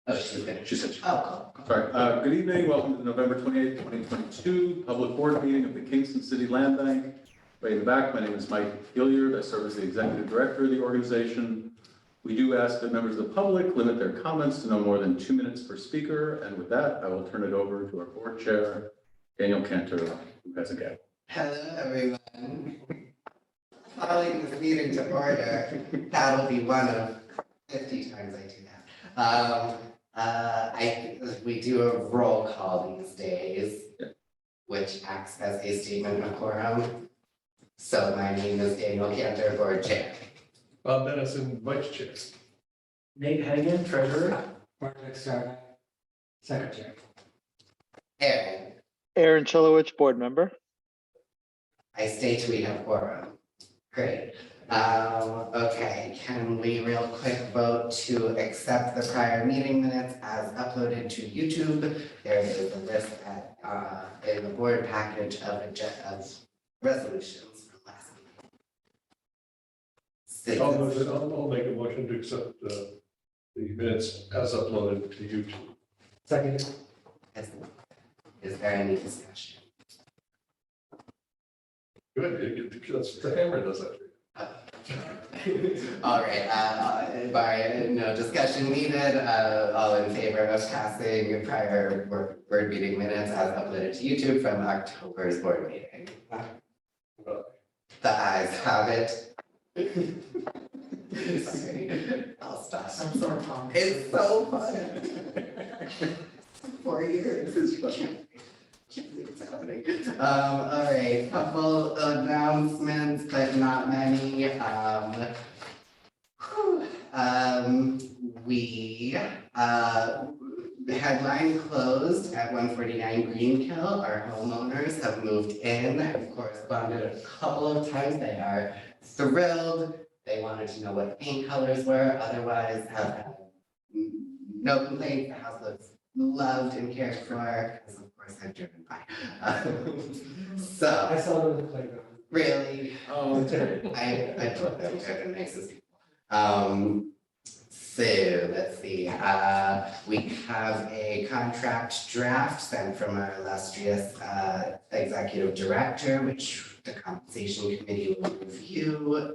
Oh, she's good. She said. Oh, cool. Sorry. Good evening. Welcome to the November 28th, 2022 public board meeting of the Kingston City Land Bank. Way in the back, my name is Mike Hilliard. I serve as the executive director of the organization. We do ask that members of the public limit their comments to no more than 2 minutes per speaker. And with that, I will turn it over to our board chair, Daniel Cantor, who has a gavel. Hello, everyone. Calling this meeting to order. That'll be one of 50 times I do that. We do a roll call these days, which acts as a statement of quorum. So my name is Daniel Cantor, board chair. Bob Dennison, vice chair. Nate Hagan, treasurer. Mark Stark, secretary. Aaron, Chelowich, board member. I state we have quorum. Great. Okay, can we real quick vote to accept the prior meeting minutes as uploaded to YouTube? There is a list in the board package of resolutions from last meeting. I'll make a motion to accept the minutes as uploaded to YouTube. Second. Is there any discussion? Good, that's the hammer does that. All right, by no discussion needed, all in favor of passing prior board meeting minutes as uploaded to YouTube from October's board meeting? The ayes have it. Sorry, I'll stop. Some sort of pump. It's so fun. 4 years. Can't believe it's happening. All right, couple announcements, but not many. The headline closed at 149 Greenkill. Our homeowners have moved in. I've corresponded a couple of times. They are thrilled. They wanted to know what paint colors were. Otherwise, have had no complaints. The house looks loved and cared for. As of course, I've driven by. So I saw it on the playground. really, Oh, I told them they're the nicest people. So let's see, we have a contract draft sent from our illustrious executive director, which the compensation committee will review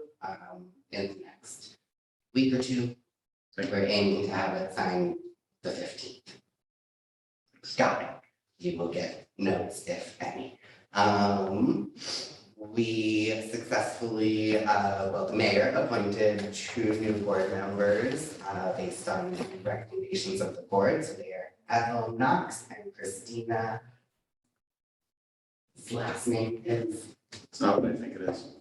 in the next week or two. We're aiming to have it signed the 15th. Got it. You will get notes if any. We successfully, the mayor appointed 2 new board members based on the recommendations of the board. So they are Ethel Knox and Christina. His last name is it's not what I think it is.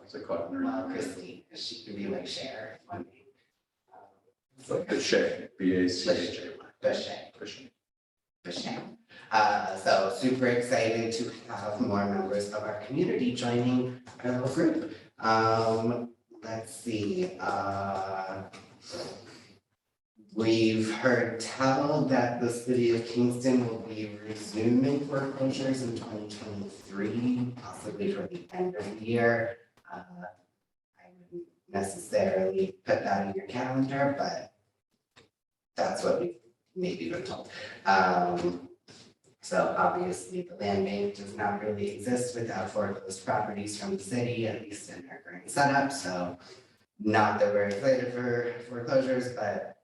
It's like caught in her. Christine. She could be like Cher, one name. Bichet, B-A-C-H-A-Y. Bichet. Bichet. So super excited to have more members of our community joining our little group. Let's see, we've heard tell that the city of Kingston will be resuming foreclosures in 2023, possibly for the end of the year. I wouldn't necessarily put that in your calendar, but that's what we've maybe been told. So obviously the land bank does not really exist without foreclosed properties from the city, at least in their current setup. So not that we're excited for foreclosures, but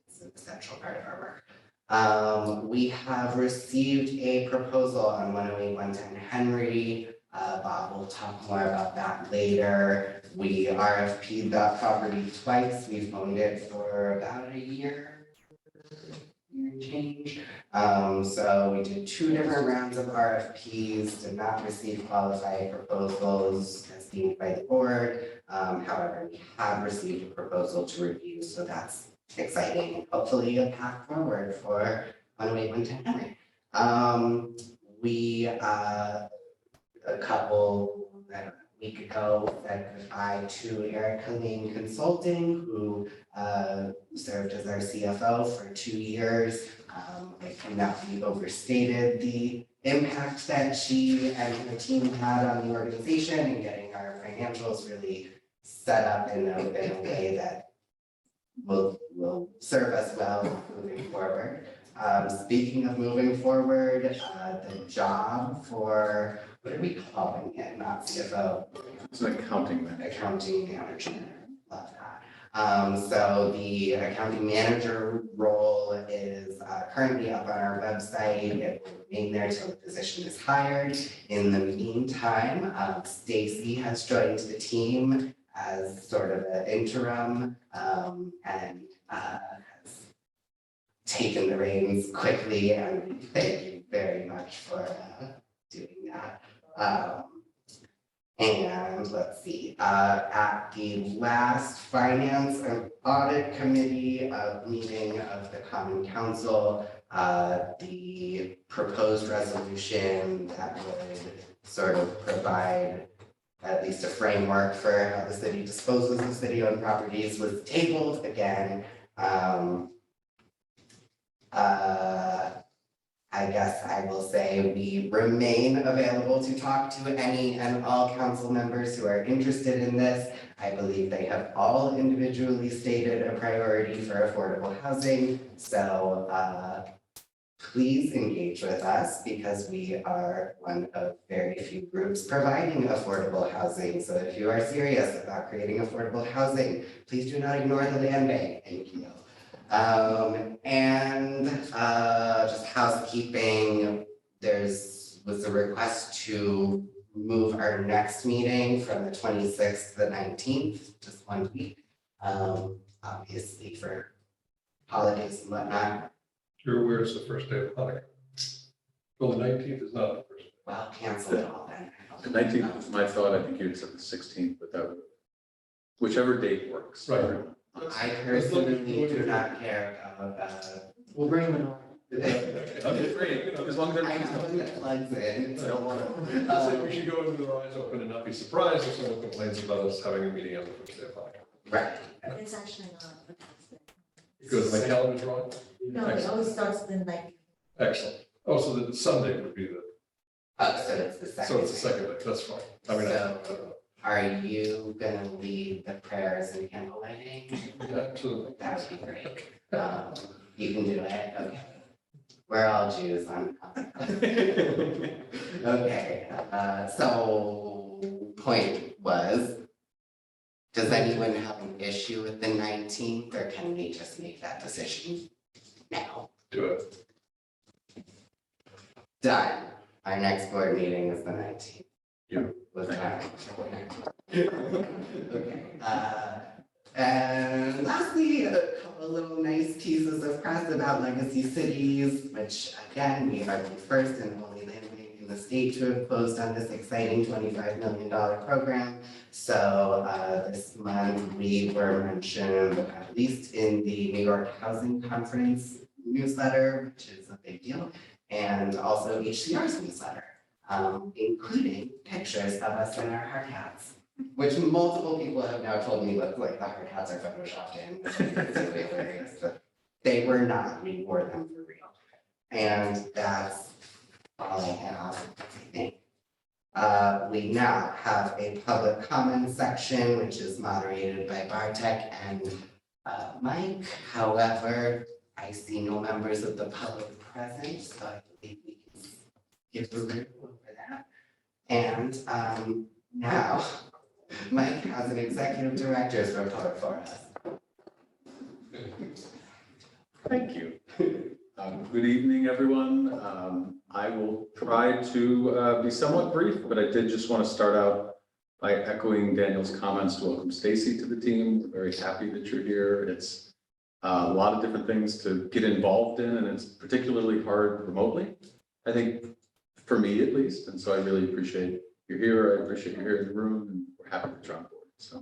it's an essential part of our work. We have received a proposal on 108 110 Henry. Bob will talk more about that later. We RFP'd that property twice. We've owned it for about a year and change. So we did 2 different rounds of RFPs, did not receive qualified proposals as deemed by the board. However, we have received a proposal to review, so that's exciting and hopefully a path forward for 108 110 Henry. We a couple, I don't know, a week ago said goodbye to Erica Lane Consulting, who served as our CFO for 2 years. It cannot be overstated the impact that she and her team had on the organization and getting our financials really set up in a way that will serve us well moving forward. Speaking of moving forward, the job for, what are we calling it, not CFO? It's an accounting manager. Accounting manager, love that. So the accounting manager role is currently up on our website. It will remain there till the position is hired. In the meantime, Stacy has joined the team as sort of an interim, and has taken the reins quickly, and thank you very much for doing that. And let's see, at the last Finance and Audit Committee meeting of the Common Council, the proposed resolution that would sort of provide at least a framework for how the city disposes of city-owned properties was tabled again. I guess I will say we remain available to talk to any and all council members who are interested in this. I believe they have all individually stated a priority for affordable housing. So please engage with us because we are one of very few groups providing affordable housing. So if you are serious about creating affordable housing, please do not ignore the land bank. Thank you. Just housekeeping, was a request to move our next meeting from the 26th to the 19th, just 1 week. Obviously for holidays and whatnot. You're aware it's the first day of Hanukkah. Well, the 19th is not the first. Well, cancel it all then. The 19th was my thought. I think you had said the 16th, but that would, whichever date works. for Right. everyone. I personally do not care about, We'll bring them in. Okay, great. As long as I have everyone's. one that plugs in, I so. said we should go into our eyes open and not be surprised if someone complains about us having a meeting on the first day of Hanukkah. Right, It's actually not a Tuesday. Because my calendar's wrong? No, it always starts the night. Excellent. Oh, so the Sunday would be the, so it's the second. so it's the second day, that's fine. I mean, I don't know. Are you gonna lead the prayers and candle lighting? Absolutely. That would be great. You can do it, okay. We're all Jews, Okay, so point was, does anyone have an issue with the 19th, or can we just make that decision now? Do it. Done. Our next board meeting is the 19th. Yeah. Was that? Okay, and lastly, a couple little nice pieces of press about legacy cities, which again, we are the first and only land bank in the state to have closed on this exciting $25 million program. So this month, we were mentioned at least in the New York Housing Conference newsletter, which is a big deal, and also HCR's newsletter, including pictures of us in our hard hats, which multiple people have now told me look like the hard hats are photoshopped in. It's really hilarious, but they were not, we wore them for real. And that's all I have, I think. We now have a public comment section, which is moderated by Bartek and Mike. However, I see no members of the public present, so I believe we can give the room over that. And now, Mike has an executive director's report for us. Thank you. Good evening, everyone. I will try to be somewhat brief, but I did just want to start out by echoing Daniel's comments to welcome Stacy to the team. We're very happy that you're here. It's a lot of different things to get involved in, and it's particularly hard remotely, I think, for me at least. And so I really appreciate you're here. I appreciate you're here in the room, and we're happy that you're on board. So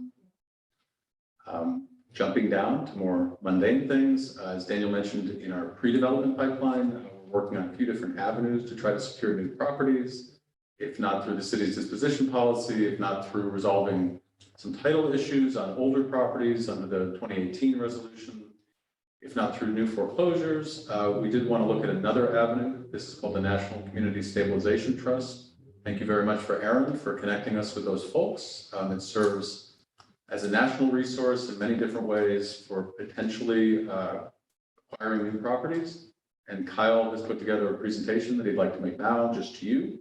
jumping down to more mundane things, as Daniel mentioned in our pre-development pipeline, we're working on a few different avenues to try to secure new properties, if not through the city's disposition policy, if not through resolving some title issues on older properties under the 2018 resolution, if not through new foreclosures. We did want to look at another avenue. This is called the National Community Stabilization Trust. Thank you very much for Aaron for connecting us with those folks. It serves as a national resource in many different ways for potentially acquiring new properties. And Kyle has put together a presentation that he'd like to make now, just to you.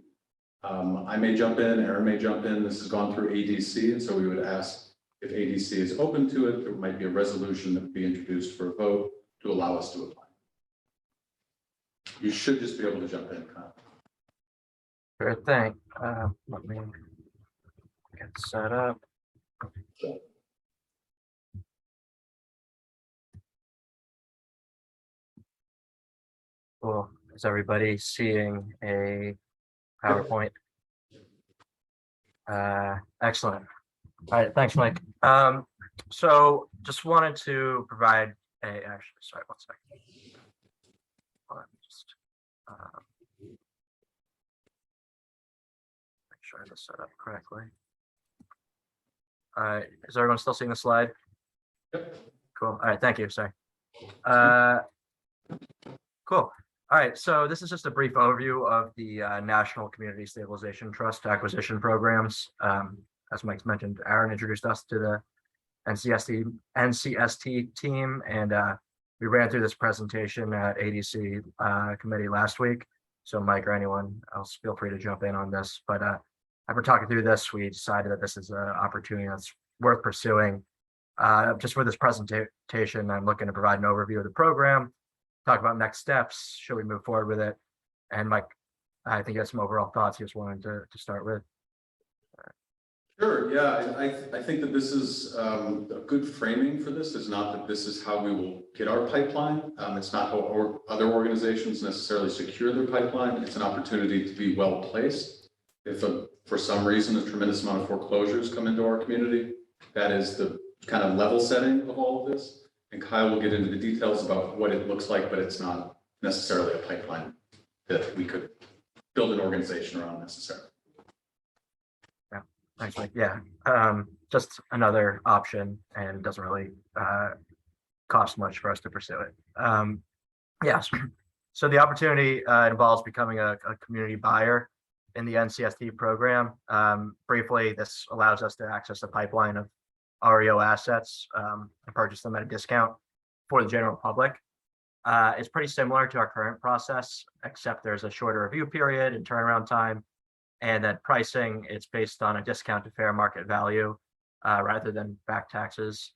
I may jump in, Aaron may jump in. This has gone through ADC, and so we would ask if ADC is open to it. There might be a resolution that would be introduced for a vote to allow us to apply. You should just be able to jump in, Kyle. Sure thing. Let me get set up. Cool. Is everybody seeing a PowerPoint? Excellent. All right, thanks, Mike. So just wanted to provide actually, sorry, one second. Let me just make sure I have this set up correctly. All right, is everyone still seeing the slide? Yep. Cool. All right, thank you. Sorry. Cool. All right, so this is just a brief overview of the National Community Stabilization Trust acquisition programs. As Mike's mentioned, Aaron introduced us to the NCST team, and we ran through this presentation at ADC committee last week. So Mike or anyone else, feel free to jump in on this. But after talking through this, we decided that this is an opportunity that's worth pursuing. Just for this presentation, I'm looking to provide an overview of the program, talk about next steps, should we move forward with it? And Mike, I think you had some overall thoughts he just wanted to start with. Sure, yeah, I think that this is a good framing for this. It's not that this is how we will get our pipeline. It's not how other organizations necessarily secure their pipeline. It's an opportunity to be well placed. If for some reason a tremendous amount of foreclosures come into our community, that is the kind of level setting of all of this. And Kyle will get into the details about what it looks like, but it's not necessarily a pipeline that we could build an organization around necessarily. Yeah, thanks, Mike. Yeah, just another option, and doesn't really cost much for us to pursue it. Yes, so the opportunity involves becoming a community buyer in the NCST program. Briefly, this allows us to access a pipeline of REO assets and purchase them at a discount for the general public. It's pretty similar to our current process, except there's a shorter review period and turnaround time, and that pricing, it's based on a discount to fair market value rather than back taxes.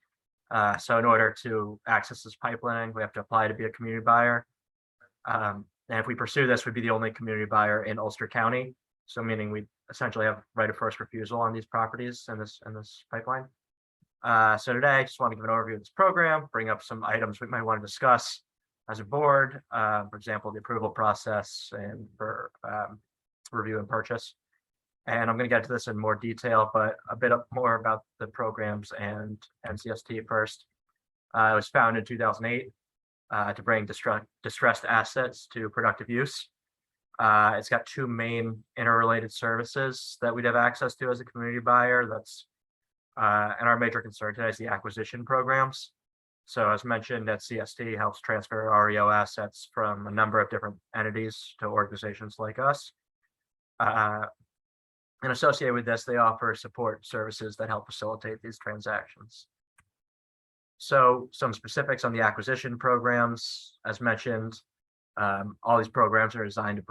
So in order to access this pipeline, we have to apply to be a community buyer. And if we pursue this, we'd be the only community buyer in Ulster County. So meaning we essentially have right of first refusal on these properties in this pipeline. So today, I just want to give an overview of this program, bring up some items we might want to discuss as a board, for example, the approval process and for review and purchase. And I'm going to get to this in more detail, but a bit more about the programs and NCST first. It was founded in 2008 to bring distressed assets to productive use. It's got two main interrelated services that we'd have access to as a community buyer. That's and our major concern today is the acquisition programs. So as mentioned, that CST helps transfer REO assets from a number of different entities to organizations like us. And associated with this, they offer support services that help facilitate these transactions. So some specifics on the acquisition programs, as mentioned, all these programs are designed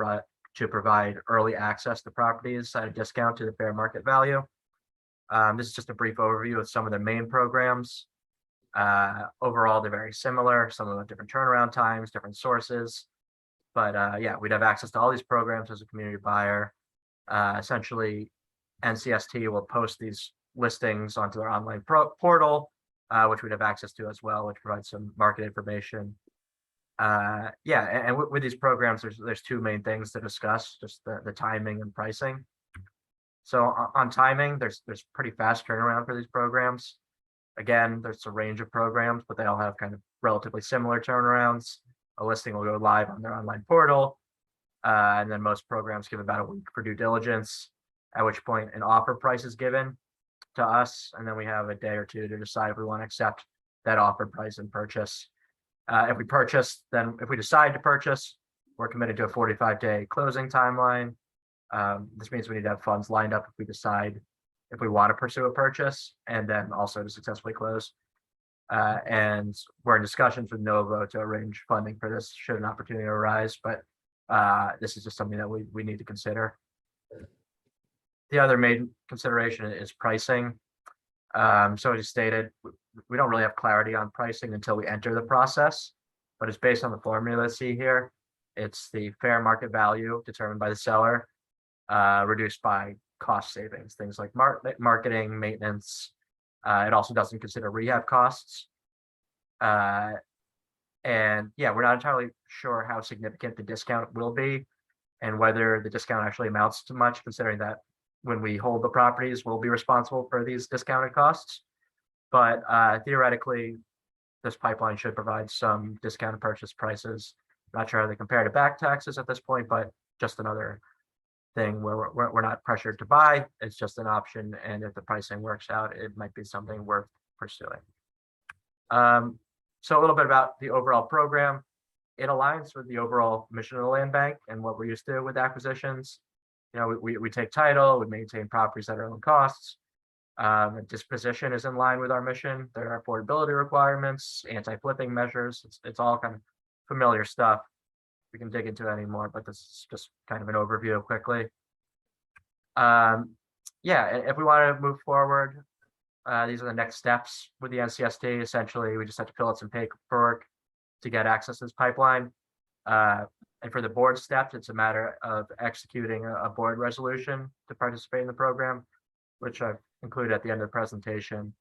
to provide early access to properties at a discount to the fair market value. This is just a brief overview of some of the main programs. Overall, they're very similar. Some of them have different turnaround times, different sources. But yeah, we'd have access to all these programs as a community buyer. Essentially, NCST will post these listings onto their online portal, which we'd have access to as well, which provides some market information. Yeah, and with these programs, there's two main things to discuss, just the timing and pricing. So on timing, there's pretty fast turnaround for these programs. Again, there's a range of programs, but they all have kind of relatively similar turnarounds. A listing will go live on their online portal, and then most programs give about a week for due diligence, at which point an offer price is given to us, and then we have a day or two to decide if we want to accept that offer price and purchase. If we decide to purchase, we're committed to a 45-day closing timeline. This means we need to have funds lined up if we decide if we want to pursue a purchase, and then also to successfully close. And we're in discussions with Novo to arrange funding for this should an opportunity arise, but this is just something that we need to consider. The other main consideration is pricing. So as you stated, we don't really have clarity on pricing until we enter the process, but it's based on the formula see here. It's the fair market value determined by the seller, reduced by cost savings, things like marketing, maintenance. It also doesn't consider rehab costs. And yeah, we're not entirely sure how significant the discount will be and whether the discount actually amounts to much, considering that when we hold the properties, we'll be responsible for these discounted costs. But theoretically, this pipeline should provide some discounted purchase prices. Not sure how they compare to back taxes at this point, but just another thing where we're not pressured to buy. It's just an option, and if the pricing works out, it might be something worth pursuing. So a little bit about the overall program. It aligns with the overall mission of the land bank and what we're used to with acquisitions. You know, we take title, we maintain properties at our own costs. Disposition is in line with our mission. There are affordability requirements, anti-flipping measures. It's all kind of familiar stuff. We can dig into any more, but this is just kind of an overview quickly. Yeah, if we want to move forward, these are the next steps with the NCSD. Essentially, we just have to fill out some paperwork to get access to this pipeline. And for the board steps, it's a matter of executing a board resolution to participate in the program, which I've included at the end of the presentation.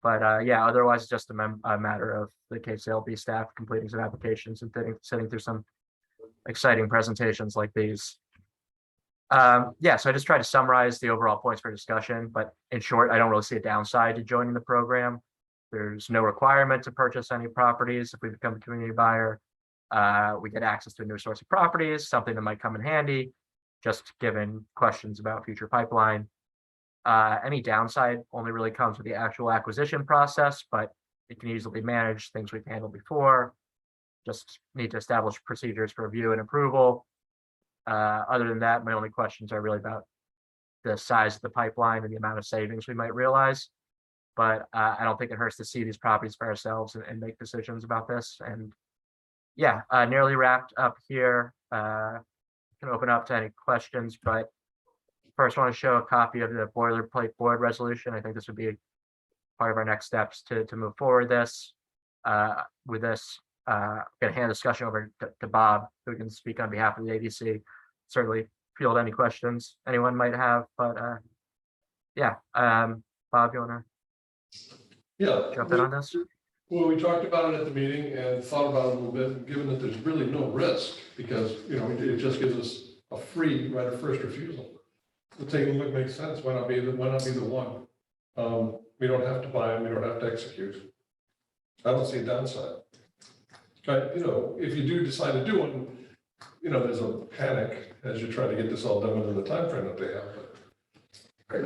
But yeah, otherwise, it's just a matter of the KCLB staff completing some applications and sitting through some exciting presentations like these. Yeah, so I just try to summarize the overall points for discussion, but in short, I don't really see a downside to joining the program. There's no requirement to purchase any properties. If we become a community buyer, we get access to a new source of properties, something that might come in handy, just given questions about future pipeline. Any downside only really comes with the actual acquisition process, but it can easily be managed, things we've handled before. Just need to establish procedures for review and approval. Other than that, my only questions are really about the size of the pipeline and the amount of savings we might realize. But I don't think it hurts to see these properties for ourselves and make decisions about this. And yeah, nearly wrapped up here. Can open up to any questions, but first I want to show a copy of the boilerplate board resolution. I think this would be part of our next steps to move forward with this. I'm going to hand the discussion over to Bob, who can speak on behalf of the ADC. Certainly field any questions anyone might have, but yeah, Bob, you want to jump in on this? Well, we talked about it at the meeting and thought about it a little bit, given that there's really no risk because, you know, it just gives us a free right of first refusal. So taking a look makes sense. Why not be the one? We don't have to buy them. We don't have to execute. I don't see a downside. But, you know, if you do decide to do one, you know, there's a panic as you try to get this all done within the time frame that they have. But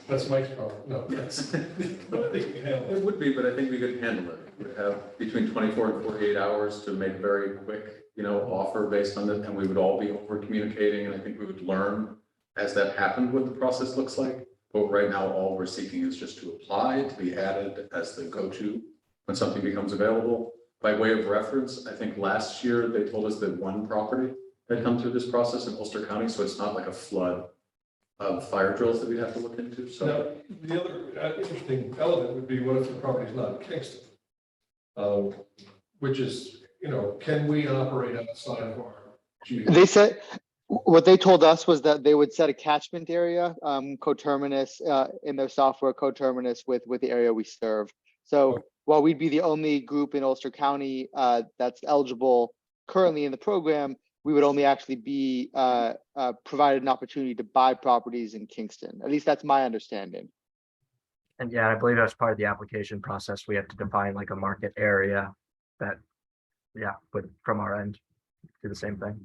that's Mike's problem. No, that's, I think we handle It it. would be, but I think we could handle it. We would have between 24 and 48 hours to make very quick, you know, offer based on it, and we would all be over communicating, and I think we would learn as that happened what the process looks like. But right now, all we're seeking is just to apply, to be added as the go-to when something becomes available. By way of reference, I think last year they told us that one property had come through this process in Ulster County, so it's not like a flood of fire drills that we'd have to look into. So Now, the other interesting element would be what if the property is not in Kingston? Which is, you know, can we operate outside of our GDP? They said, what they told us was that they would set a catchment area, coterminous in their software, coterminous with the area we serve. So while we'd be the only group in Ulster County that's eligible currently in the program, we would only actually be provided an opportunity to buy properties in Kingston. At least that's my understanding. And yeah, I believe as part of the application process, we have to define like a market area that, yeah, would from our end do the same thing.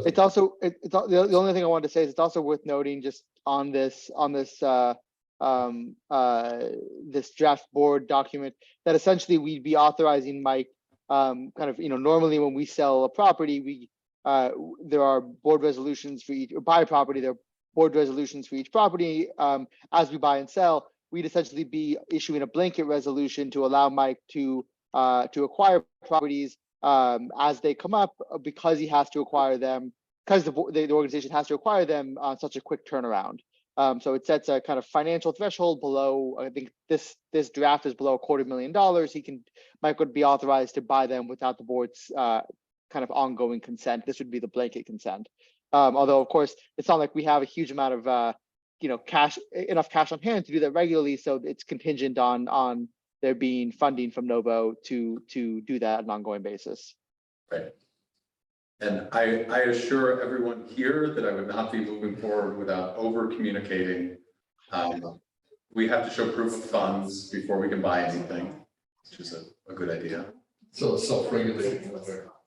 It's also the only thing I wanted to say is it's also worth noting just on this this draft board document that essentially we'd be authorizing Mike kind of, you know, normally when we sell a property, we there are board resolutions for each, or buy a property, there are board resolutions for each property. As we buy and sell, we'd essentially be issuing a blanket resolution to allow Mike to acquire properties as they come up, because he has to acquire them, because the organization has to acquire them on such a quick turnaround. So it sets a kind of financial threshold below. I think this draft is below $250,000. Mike would be authorized to buy them without the board's kind of ongoing consent. This would be the blanket consent. Although of course it's not like we have a huge amount of enough cash on hand to do that regularly. So it's contingent on there being funding from Novo to do that on an ongoing basis. Right. And I assure everyone here that I would not be moving forward without over communicating. We have to show proof of funds before we can buy anything, which is a good idea. So it's self-regulating.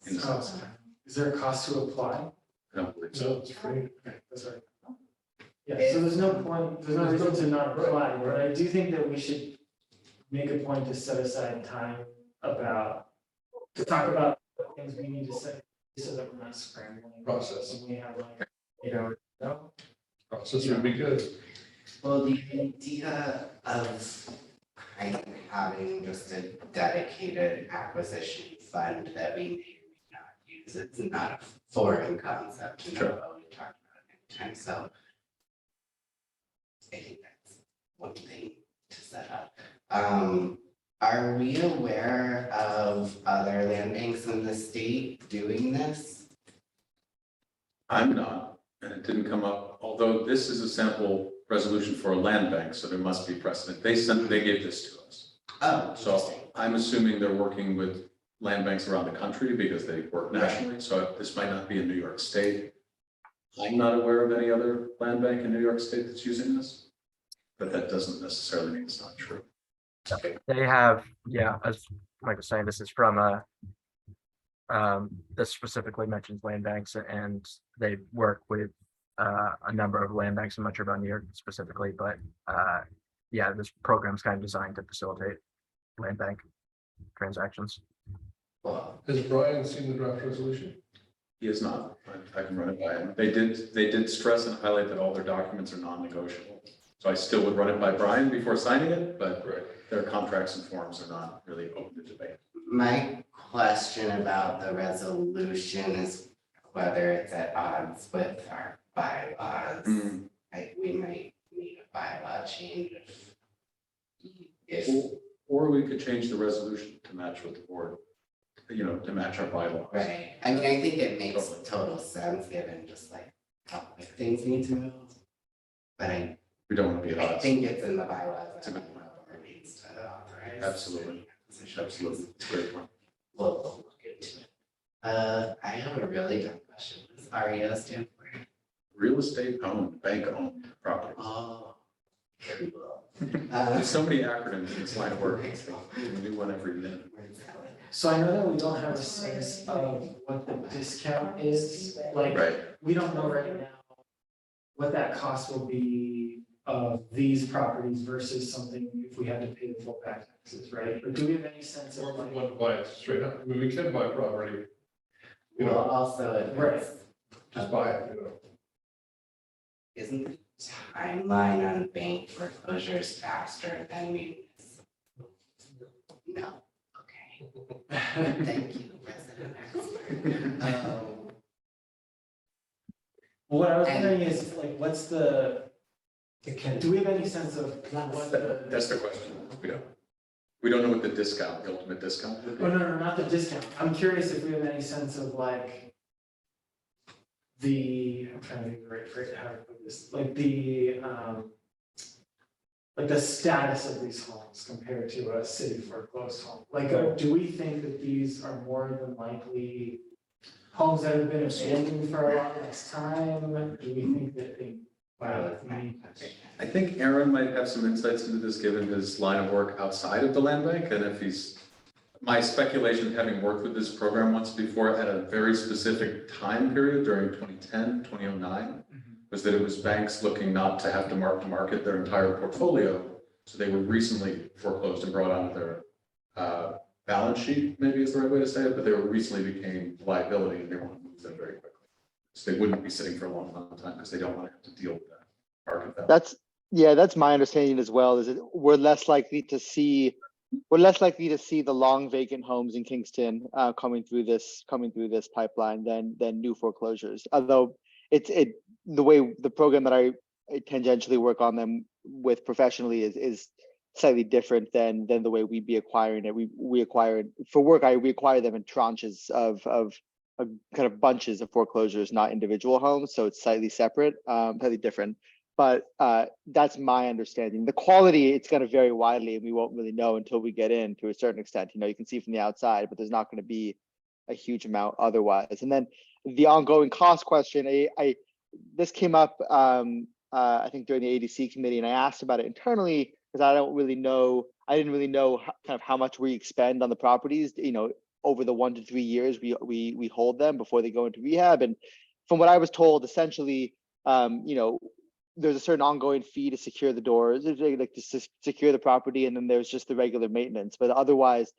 In a sense. Is there a cost to apply? I don't believe so. So it's free. That's right. Yeah, so there's no point, there's no reason to not apply, but I do think that we should make a point to set aside time to talk about the things we need to set, so that we're not scrambling. Process. And we have like, no. Process would be good. Well, the idea of kind of having just a dedicated acquisition fund that we may or may not use, it's not a foreign concept to know what we talked about at any time, so I think that's one thing to set up. Are we aware of other land banks in the state doing this? I'm not, and it didn't come up, although this is a sample resolution for a land bank, so there must be precedent. They gave this to us. Oh, So interesting. I'm assuming they're working with land banks around the country because they work nationally, so this might not be in New York State. I'm not aware of any other land bank in New York State that's using this, but that doesn't necessarily mean it's not true. They have, yeah, as Mike was saying, this is from this specifically mentions land banks, and they work with a number of land banks. I'm not sure about New York specifically, but yeah, this program is kind of designed to facilitate land bank transactions. Well, Has Brian seen the draft resolution? He is not. I can run it by him. They did stress and highlight that all their documents are non-negotiable. So I still would run it by Brian before signing it, but their contracts and forms are not really open to debate. my question about the resolution is whether it's at odds with our bylaws. Like, we might need a bylaw change if, Or we could change the resolution to match with the board, to match our bylaws. right, I mean, I think it makes total sense given just like how quick things need to move. But We don't want to be at I odds. think it's in the bylaws. It's a good and the board needs to authorize. Absolutely. Absolutely. It's a great point. We'll look into it. I have a really dumb question. What does REO stand for? Real estate owned, bank owned property. Oh, cool. There's so many acronyms in this line of work. A new one every minute. So I know that we don't have a sense of what the discount is, like, Right. we don't know right now what that cost will be of these properties versus something if we had to pay the full back taxes, right? Or do we have any sense Or of if we like, want to buy it straight up, I mean, we can buy property. You Well, know, also, if Right. it's, just buy it, you know. isn't the timeline on bank foreclosures faster than municipal? No, okay, thank you, resident expert. what I was And- wondering is like, what's do we have any sense of what the? That's the question. We don't know what the discount, the ultimate discount would be. Oh, no, not the discount. I'm curious if we have any sense of like I'm trying to think of the right phrase, how to put this, like the status of these homes compared to a city foreclosed home. Like, do we think that these are more than likely homes that have been abandoned for a long next time? Do we think that they? I think Aaron might have some insights into this, given his line of work outside of the land bank, and if my speculation, having worked with this program once before at a very specific time period during 2010, 2009, was that it was banks looking not to have to mark to market their entire portfolio. So they were recently foreclosed and brought onto their balance sheet, maybe is the right way to say it, but they recently became liability and they want to move them very quickly. So they wouldn't be sitting for a long time because they don't want to have to deal with that. part of that. That's my understanding as well, is that we're less likely to see the long vacant homes in Kingston coming through this pipeline than new foreclosures. Although the way the program that I tangentially work on them with professionally is slightly different than the way we'd be acquiring it. We acquire for work. We acquire them in tranches of kind of bunches of foreclosures, not individual homes. So it's slightly separate, slightly different. But that's my understanding. The quality, it's going to vary widely, and we won't really know until we get in to a certain extent. You know, you can see from the outside, but there's not going to be a huge amount otherwise. And then the ongoing cost question, this came up, I think during the ADC committee, and I asked about it internally because I didn't really know kind of how much we expend on the properties, you know, over the 1 to 3 years we hold them before they go into rehab. And from what I was told, essentially, you know, there's a certain ongoing fee to secure the doors, like to secure the property, and then there's just the regular maintenance. But otherwise,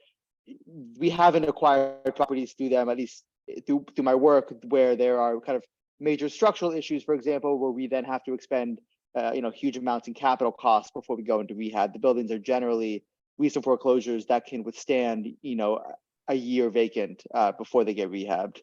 we haven't acquired properties through them, at least through my work, where there are kind of major structural issues, for example, where we then have to expend you know, huge amounts in capital costs before we go into rehab. The buildings are generally recent foreclosures that can withstand, you know, a year vacant before they get rehabbed.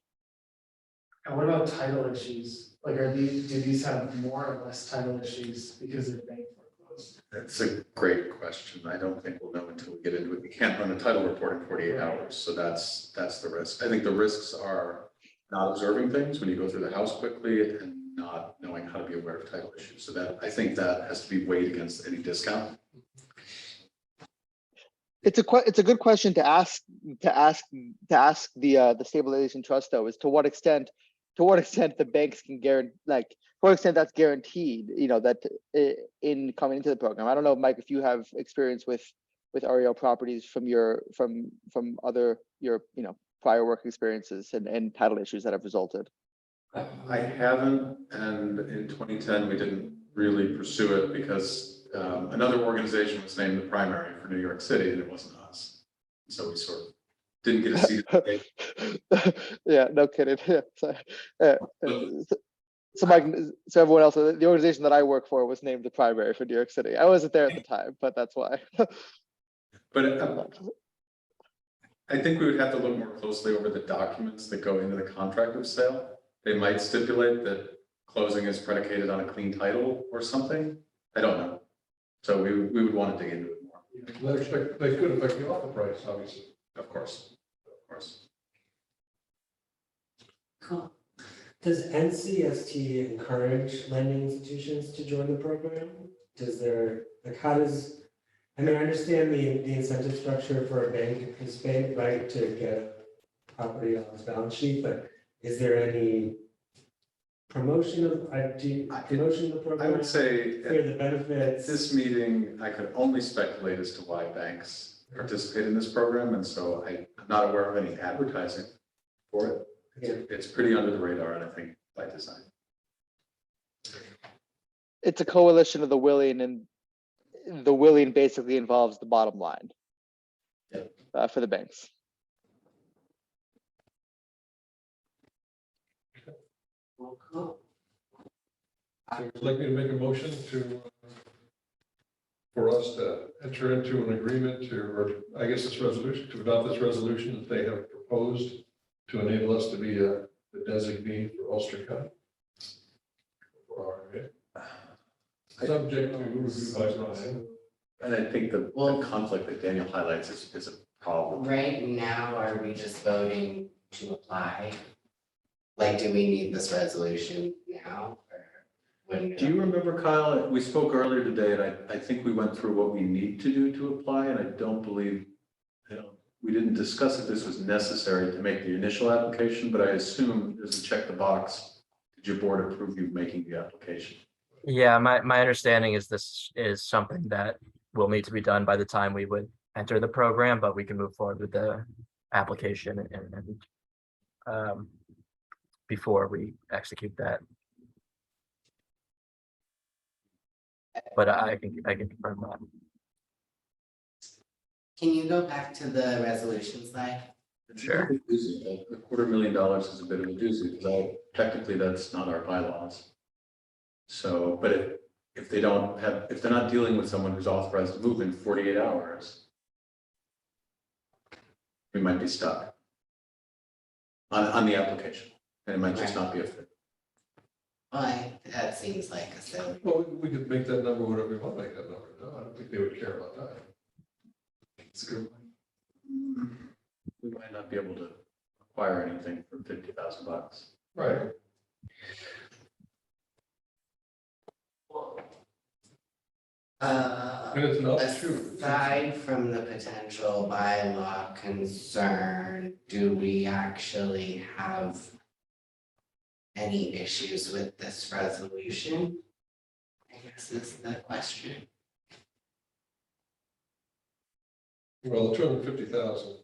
And what about title issues? Like, do these have more or less title issues because they're bank foreclosed? That's a great question. I don't think we'll know until we get into it. We can't run a title report in 48 hours. So that's the risk. I think the risks are not observing things when you go through the house quickly and not knowing how to be aware of title issues. So that, I think that has to be weighed against any discount. It's a good question to ask the stabilization trust, though, is to what extent the banks can guarantee, like, to what extent that's guaranteed, you know, that in coming into the program. I don't know, Mike, if you have experience with REO properties from other your, you know, prior work experiences and title issues that have resulted. I haven't, and in 2010 we didn't really pursue it because another organization was named the primary for New York City, and it wasn't us. So we sort of didn't get a seat at the table. Yeah, no kidding. Yeah, so Mike, so everyone else, the organization that I work for was named the primary for New York City. I wasn't there at the time, but that's why. But I think we would have to look more closely over the documents that go into the contract of sale. They might stipulate that closing is predicated on a clean title or something. I don't know. So we would want to dig into it more. They could affect the offer price, obviously. Of course. Cool. Does NCST encourage lending institutions to join the program? I mean, I understand the incentive structure for a bank to participate, right, to get property on its balance sheet, but is there any promotion of the program? I would say Clear the at benefits? this meeting, I could only speculate as to why banks participate in this program, and so I'm not aware of any advertising for it. It's pretty under the radar, and I think by design. It's a coalition of the willing, and the willing basically involves the bottom line for the banks. Cool. So would you like me to make a motion for us to enter into an agreement or I guess this resolution, to adopt this resolution that they have proposed to enable us to be the designee for Ulster County? Subject to review by Brian. And I think the conflict that Daniel highlights is a problem. Right now, are we just voting to apply? Like, do we need this resolution now? Or when? Do you remember, Kyle, we spoke earlier today, and I think we went through what we need to do to apply, and I don't believe, we didn't discuss if this was necessary to make the initial application, but I assume there's a check the box. Did your board approve you making the application? Yeah, my understanding is this is something that will need to be done by the time we would enter the program, but we can move forward with the application and before we execute that. But I can confirm that. Can you go back to the resolution slide? Sure. A $250,000 is a bit of a doozy, because technically that's not our bylaws. So, but if they don't have, if they're not dealing with someone who's authorized to move in 48 hours, we might be stuck on the application, and it might just not be a fit. That seems like a silly. Well, we could make that number whatever we want to make that number. No, I don't think they would care about that. It's a good point. We might not be able to acquire anything for $50,000. Right. And it's not true. Aside from the potential bylaw concern, do we actually have any issues with this resolution? I guess is the question. Well, the 250,000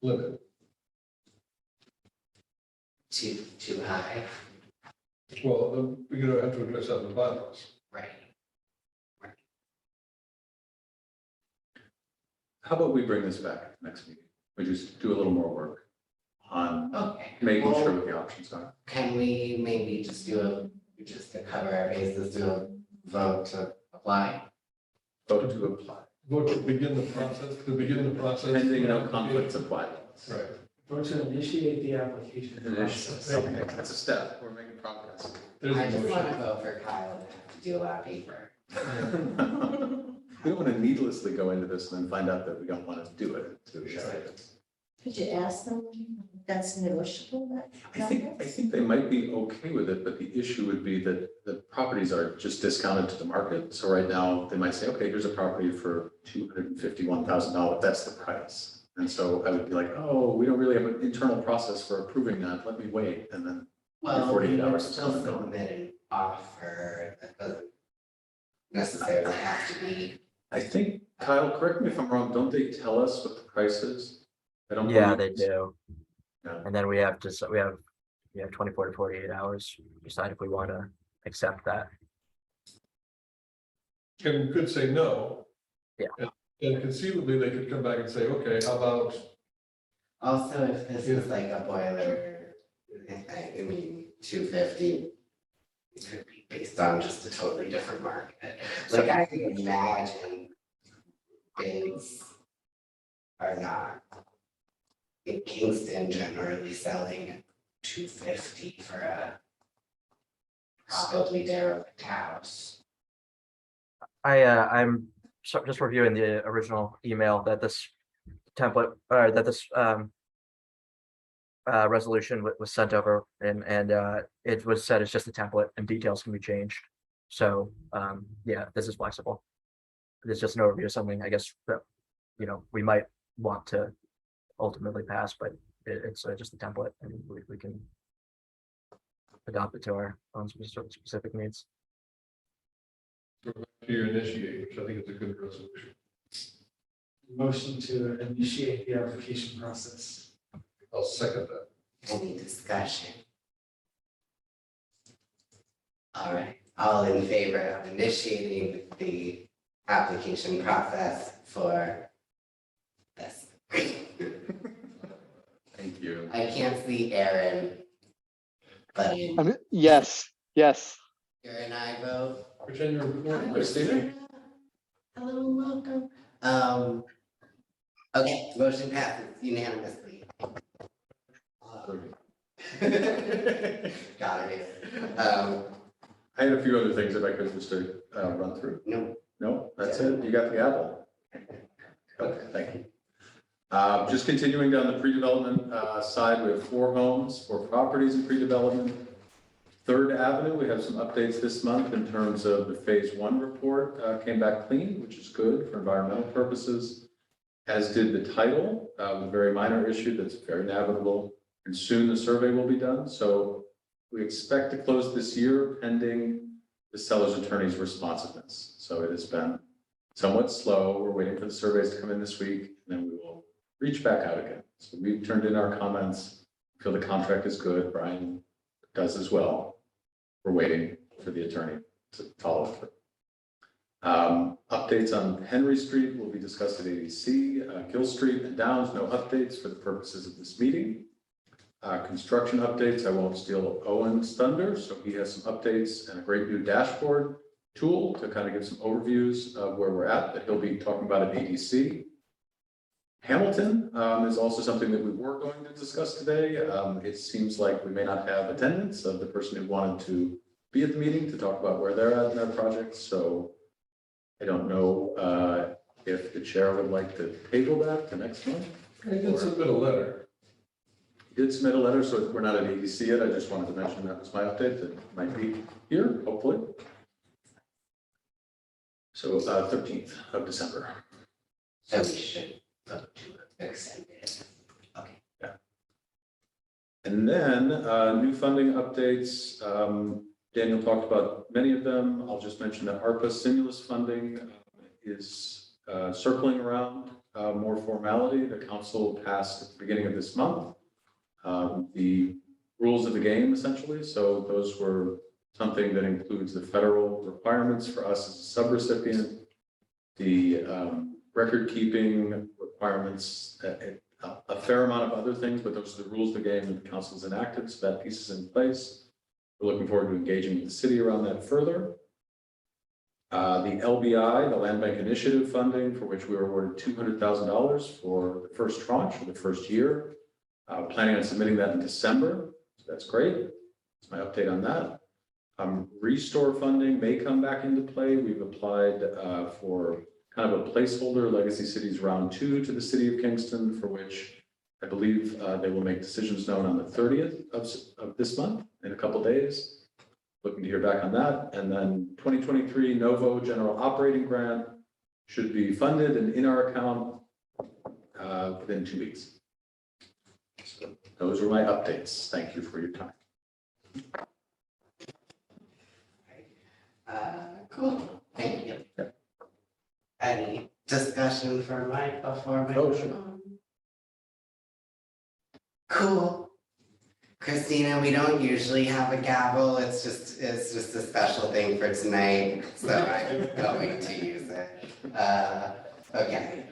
limit. Too high, Well, then we're gonna have to address that in the bylaws. right? How about we bring this back next meeting? We just do a little more work on Okay. making Well, sure what the options are. can we maybe just just to cover our bases, do a vote to apply? Vote to apply. Vote to begin the process. Pending no conflicts of bylaws. Right. Vote to initiate the application process. Okay, that's a step. We're making progress. There's I a just want to motion. vote for Kyle to have to do a lot of paper. We don't want to needlessly go into this and then find out that we don't want to do it. Could you ask them if that's negotiable, that I think they might be okay with it, but the issue would be that the properties are just discounted to the market. So right now, they might say, okay, here's a property for $251,000, that's the price. And so I would be like, oh, we don't really have an internal process for approving that, let me wait, and then Well, 48 we would hours is still gonna go. submit an offer that doesn't necessarily have to be. I think, Kyle, correct me if I'm wrong, don't they tell us what the price is? I don't Yeah, believe they do. Yeah. And then we have 24 to 48 hours to decide if we want to accept that. And we could say no. Yeah. And conceivably, they could come back and say, okay, how about, Also, if this is like a boiler, I mean, 250. It could be based on just a totally different market. Like I can imagine bids are not in Kingston generally selling 250 for a probably derelict house. I'm just reviewing the original email that this template, or that this resolution was sent over, and it was said it's just a template and details can be changed. So yeah, this is flexible. It's just an overview of something, I guess, that we might want to ultimately pass, but it's just a template, and we can adopt it to our own specific needs. to initiate, which I think is a good resolution. Motion to initiate the application process. I'll second that. Any discussion? All right, all in favor of initiating the application process for this? Thank you. I can't see Aaron, but Yes, yes. Aaron, I vote. Pretend you're recording. Christina? Hello, welcome. Okay, motion passes unanimously. Got it. I had a few other things if I could just run through. No, No, that's it. You got the apple. Okay, thank you. Just continuing down the pre-development side, we have 4 homes, 4 properties in pre-development. 3rd Avenue, we have some updates this month in terms of the phase 1 report came back clean, which is good for environmental purposes. As did the title, a very minor issue that's very navigable. And soon the survey will be done. So we expect to close this year pending the seller's attorney's responsiveness. So it has been somewhat slow. We're waiting for the surveys to come in this week, and then we will reach back out again. So we've turned in our comments, feel the contract is good. Brian does as well. We're waiting for the attorney to follow through. Updates on Henry Street will be discussed at ADC. Gill Street and Downs, no updates for the purposes of this meeting. Construction updates, I won't steal Owen's thunder, so he has some updates and a great new dashboard. tool to kind of give some overviews of where we're at, that he'll be talking about at ADC. Hamilton is also something that we were going to discuss today. It seems like we may not have attendance of the person who wanted to be at the meeting to talk about where they're at in their project. So I don't know if the chair would like to table that to next month. I did submit a letter. He did submit a letter, so we're not at ADC yet. I just wanted to mention that was my update. That might be here, hopefully. So 13th of December. So we should look to extend it. Okay. And then new funding updates. Daniel talked about many of them. I'll just mention that ARPA stimulus funding is circling around more formality. The council passed at the beginning of this month the rules of the game, essentially. So those were something that includes the federal requirements for us as a subrecipient, the record keeping requirements, a fair amount of other things, but those are the rules of the game that the council's enacted. So that piece is in place. We're looking forward to engaging with the city around that further. The LBI, the Land Bank Initiative funding, for which we were awarded $200,000 for the first tranche for the first year. Planning on submitting that in December. So that's great. That's my update on that. Restore funding may come back into play. We've applied for kind of a placeholder, Legacy Cities Round 2 to the City of Kingston, for which I believe they will make decisions known on the 30th of this month, in a couple days. Looking to hear back on that. And then 2023 Novo General Operating Grant should be funded and in our account within 2 weeks. So those are my updates. Thank you for your time. Cool, thank you. Any discussion for Mike before my? Oh, sure. Cool. Christina, we don't usually have a gavel, it's just a special thing for tonight, so I'm going to use it. Okay.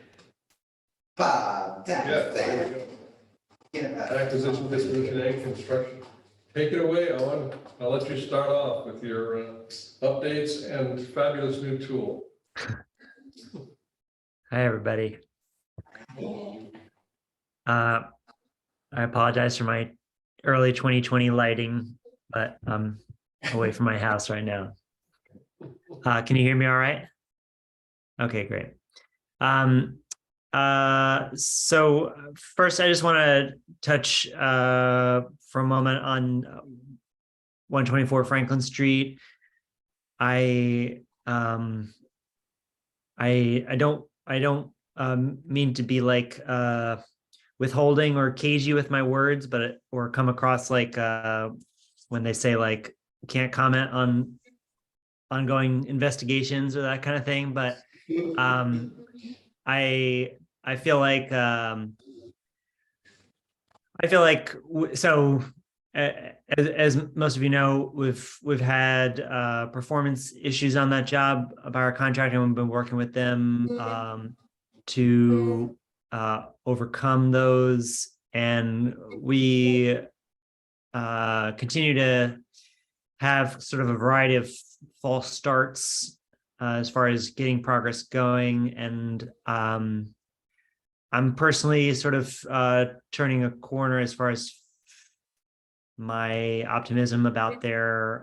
Bob, Yeah, there Dennison. you Get go. about Acquisition, disposition, and construction. Take it away, Owen. I'll let you start off with your updates and fabulous new tool. Hi, everybody. I apologize for my early 2020 lighting, but I'm away from my house right now. Can you hear me all right? Okay, great. So first, I just want to touch for a moment on 124 Franklin Street. I don't mean to be like withholding or cagey with my words, but or come across like when they say like can't comment on ongoing investigations or that kind of thing. But I feel like so. As most of you know, we've had performance issues on that job by our contractor, and we've been working with them to overcome those, and we continue to have sort of a variety of false starts as far as getting progress going, and I'm personally sort of turning a corner as far as my optimism about their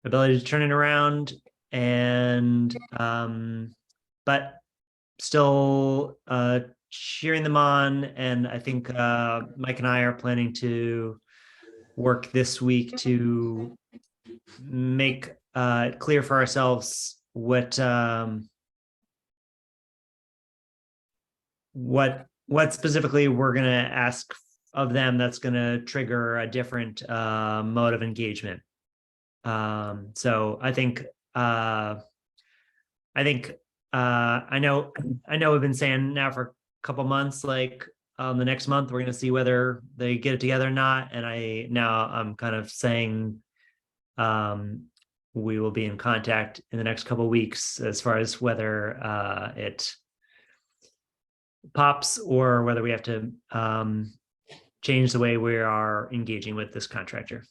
ability to turn it around, and but still cheering them on. And I think Mike and I are planning to work this week to make it clear for ourselves what specifically we're going to ask of them that's going to trigger a different mode of engagement. So I think I know we've been saying now for a couple months, like the next month we're going to see whether they get it together or not. And I'm kind of saying we will be in contact in the next couple of weeks as far as whether it pops or whether we have to change the way we are engaging with this contractor.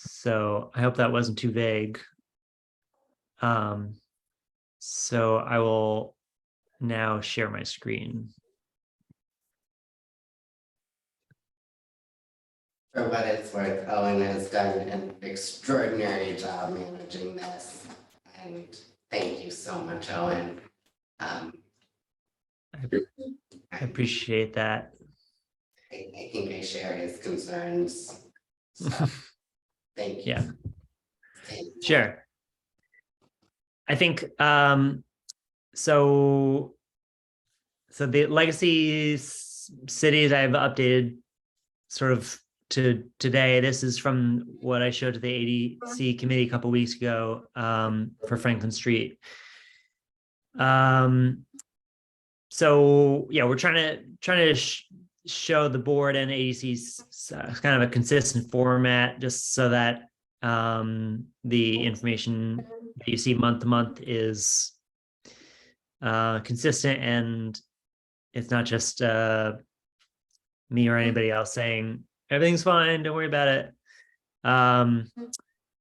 So I hope that wasn't too vague. So I will now share my screen. For what it's worth, Owen has done an extraordinary job managing this. And thank you so much, Owen. I appreciate that. I think I share his concerns. So, thank you. Yeah. Thank you. Sure. I think so the legacy cities I've updated sort of to today. This is from what I showed to the ADC committee a couple weeks ago for Franklin Street. So yeah, we're trying to show the board and ADC's kind of a consistent format, just so that the information that you see month to month is consistent, and it's not just me or anybody else saying everything's fine, don't worry about it.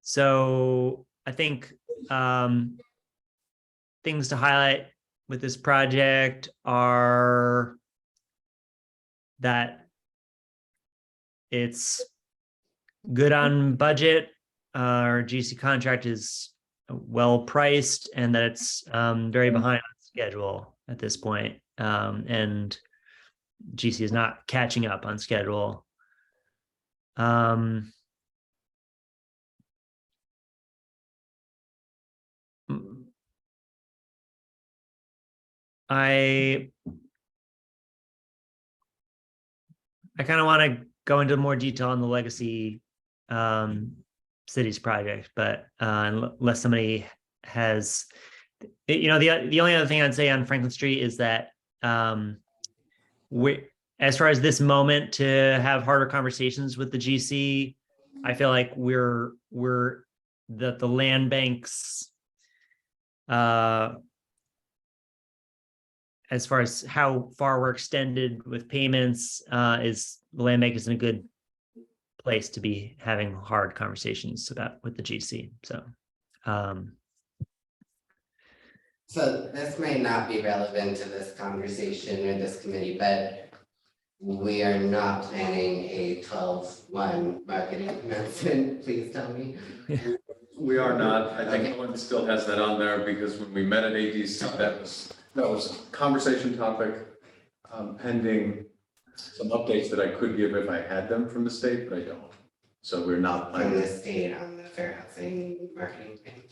So I think things to highlight with this project are that it's good on budget. Our GC contract is well priced, and that it's very behind on schedule at this point. And GC is not catching up on schedule. I kind of want to go into more detail on the legacy cities project, but unless somebody has, the only other thing I'd say on Franklin Street is that as far as this moment to have harder conversations with the GC, I feel like we're that the land banks, as far as how far we're extended with payments, is the land bank is in a good place to be having hard conversations about with the GC. So So this may not be relevant to this conversation or this committee, but we are not planning a 12-1 marketing commencement, please tell me. We are not. I think Owen still has that on there because when we met at ADC, that was a conversation topic, pending some updates that I could give if I had them from the state, but I don't. So we're not From planning. the state on the fair housing marketing thing.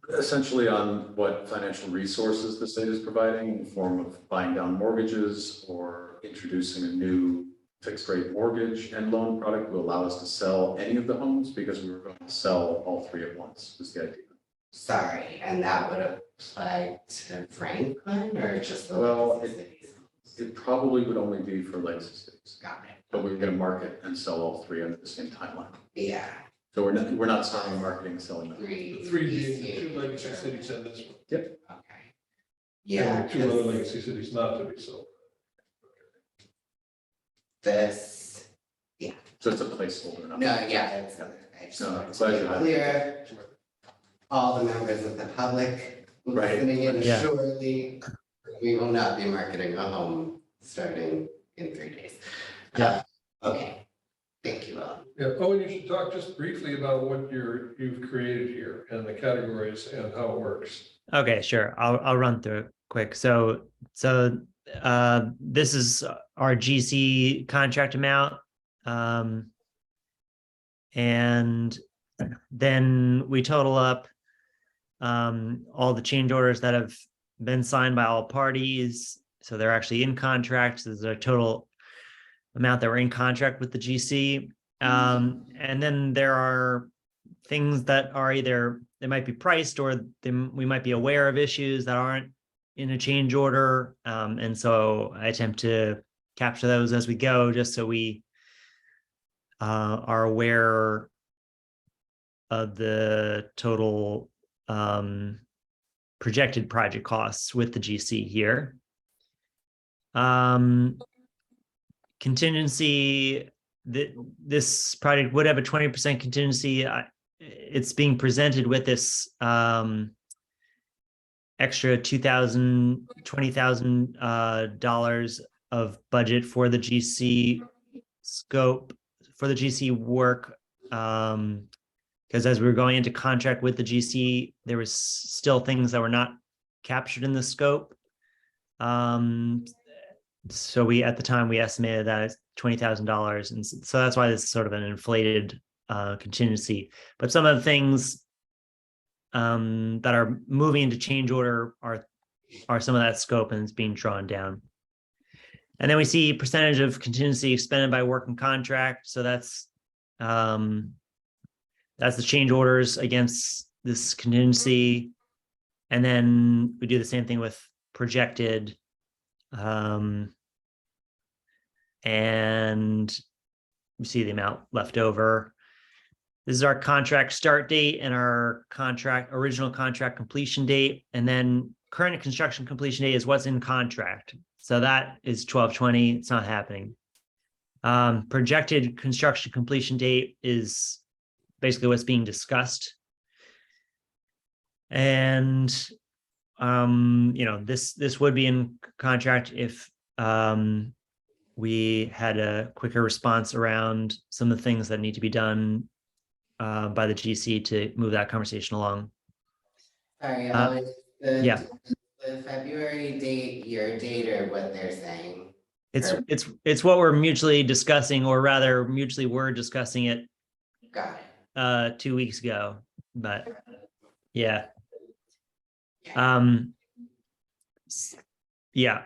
Essentially on what financial resources the state is providing in the form of buying down mortgages or introducing a new fixed rate mortgage and loan product will allow us to sell any of the homes, because we were going to sell all three at once, was the idea. Sorry, and that would apply to Franklin or just the Well, legacy cities? It probably would only be for legacy cities, Got it. but we're going to market and sell all three under the same timeline. Yeah. So we're not starting marketing and selling them. The 3D, the two legacy cities and this one. Yep. Okay. Yeah. And the two other legacy cities not to be sold. This, So it's a placeholder. no, yeah, that's, I just No, wanted glad to you be had it. clear. All the members of the public Right. listening in, Yeah. surely, we will not be marketing a home starting in 3 days. Yeah. Okay, thank you all. Yeah, Owen, you should talk just briefly about what you've created here and the categories and how it works. Okay, sure. I'll run through it quick. So this is our GC contract amount. And then we total up all the change orders that have been signed by all parties. So they're actually in contract. So there's a total amount that were in contract with the GC. And then there are things that are either they might be priced or we might be aware of issues that aren't in a change order. And so I attempt to capture those as we go, just so we are aware of the total projected project costs with the GC here. Contingency, this project would have a 20% contingency. it's being presented with this extra $20,000 of budget for the GC scope, for the GC work. Because as we were going into contract with the GC, there was still things that were not captured in the scope. So we, at the time, we estimated that as $20,000. And so that's why this is sort of an inflated contingency. But some of the things that are moving into change order are some of that scope, and it's being drawn down. And then we see percentage of contingency expended by work and contract. So that's the change orders against this contingency. And then we do the same thing with projected. And we see the amount left over. This is our contract start date and our original contract completion date. And then current construction completion date is what's in contract. So that is 12/20. It's not happening. Projected construction completion date is basically what's being discussed. And this would be in contract if we had a quicker response around some of the things that need to be done by the GC to move that conversation along. Sorry, Alex, the February date, your date, or what they're saying? It's what we're mutually discussing, or rather mutually were discussing it. Got it. 2 weeks ago, but yeah. Yeah.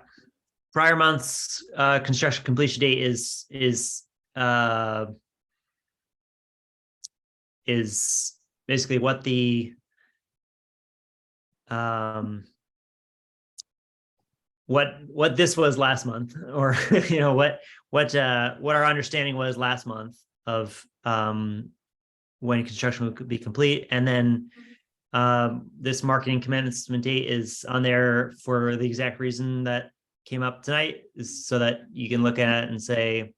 Prior month's construction completion date is basically what the what this was last month, or what our understanding was last month of when construction would be complete. And then this marketing commencement date is on there for the exact reason that came up tonight, is so that you can look at it and say,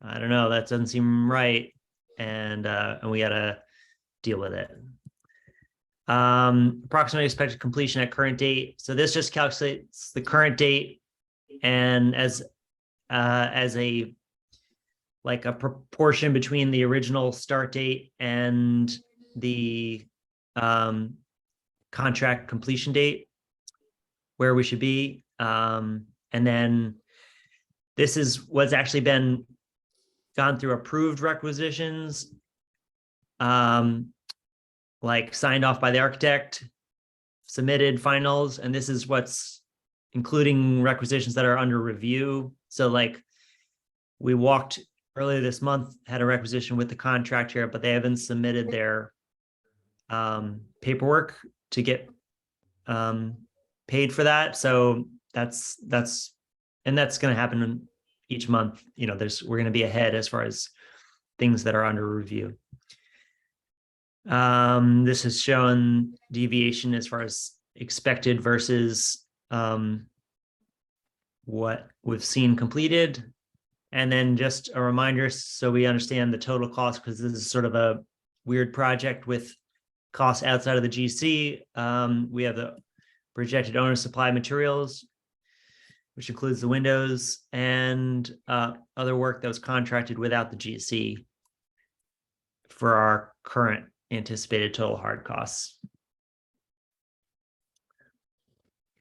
I don't know, that doesn't seem right, and we got to deal with it. Approximately expected completion at current date. So this just calculates the current date, and as a proportion between the original start date and the contract completion date, where we should be. And then this is what's actually been gone through approved requisitions, signed off by the architect, submitted finals, and this is what's including requisitions that are under review. So we walked earlier this month, had a requisition with the contractor, but they haven't submitted their paperwork to get paid for that. So that's going to happen each month. We're going to be ahead as far as things that are under review. This has shown deviation as far as expected versus what we've seen completed. And then just a reminder, so we understand the total cost, because this is sort of a weird project with costs outside of the GC. We have the projected owner supply materials, which includes the windows and other work that was contracted without the GC for our current anticipated total hard costs.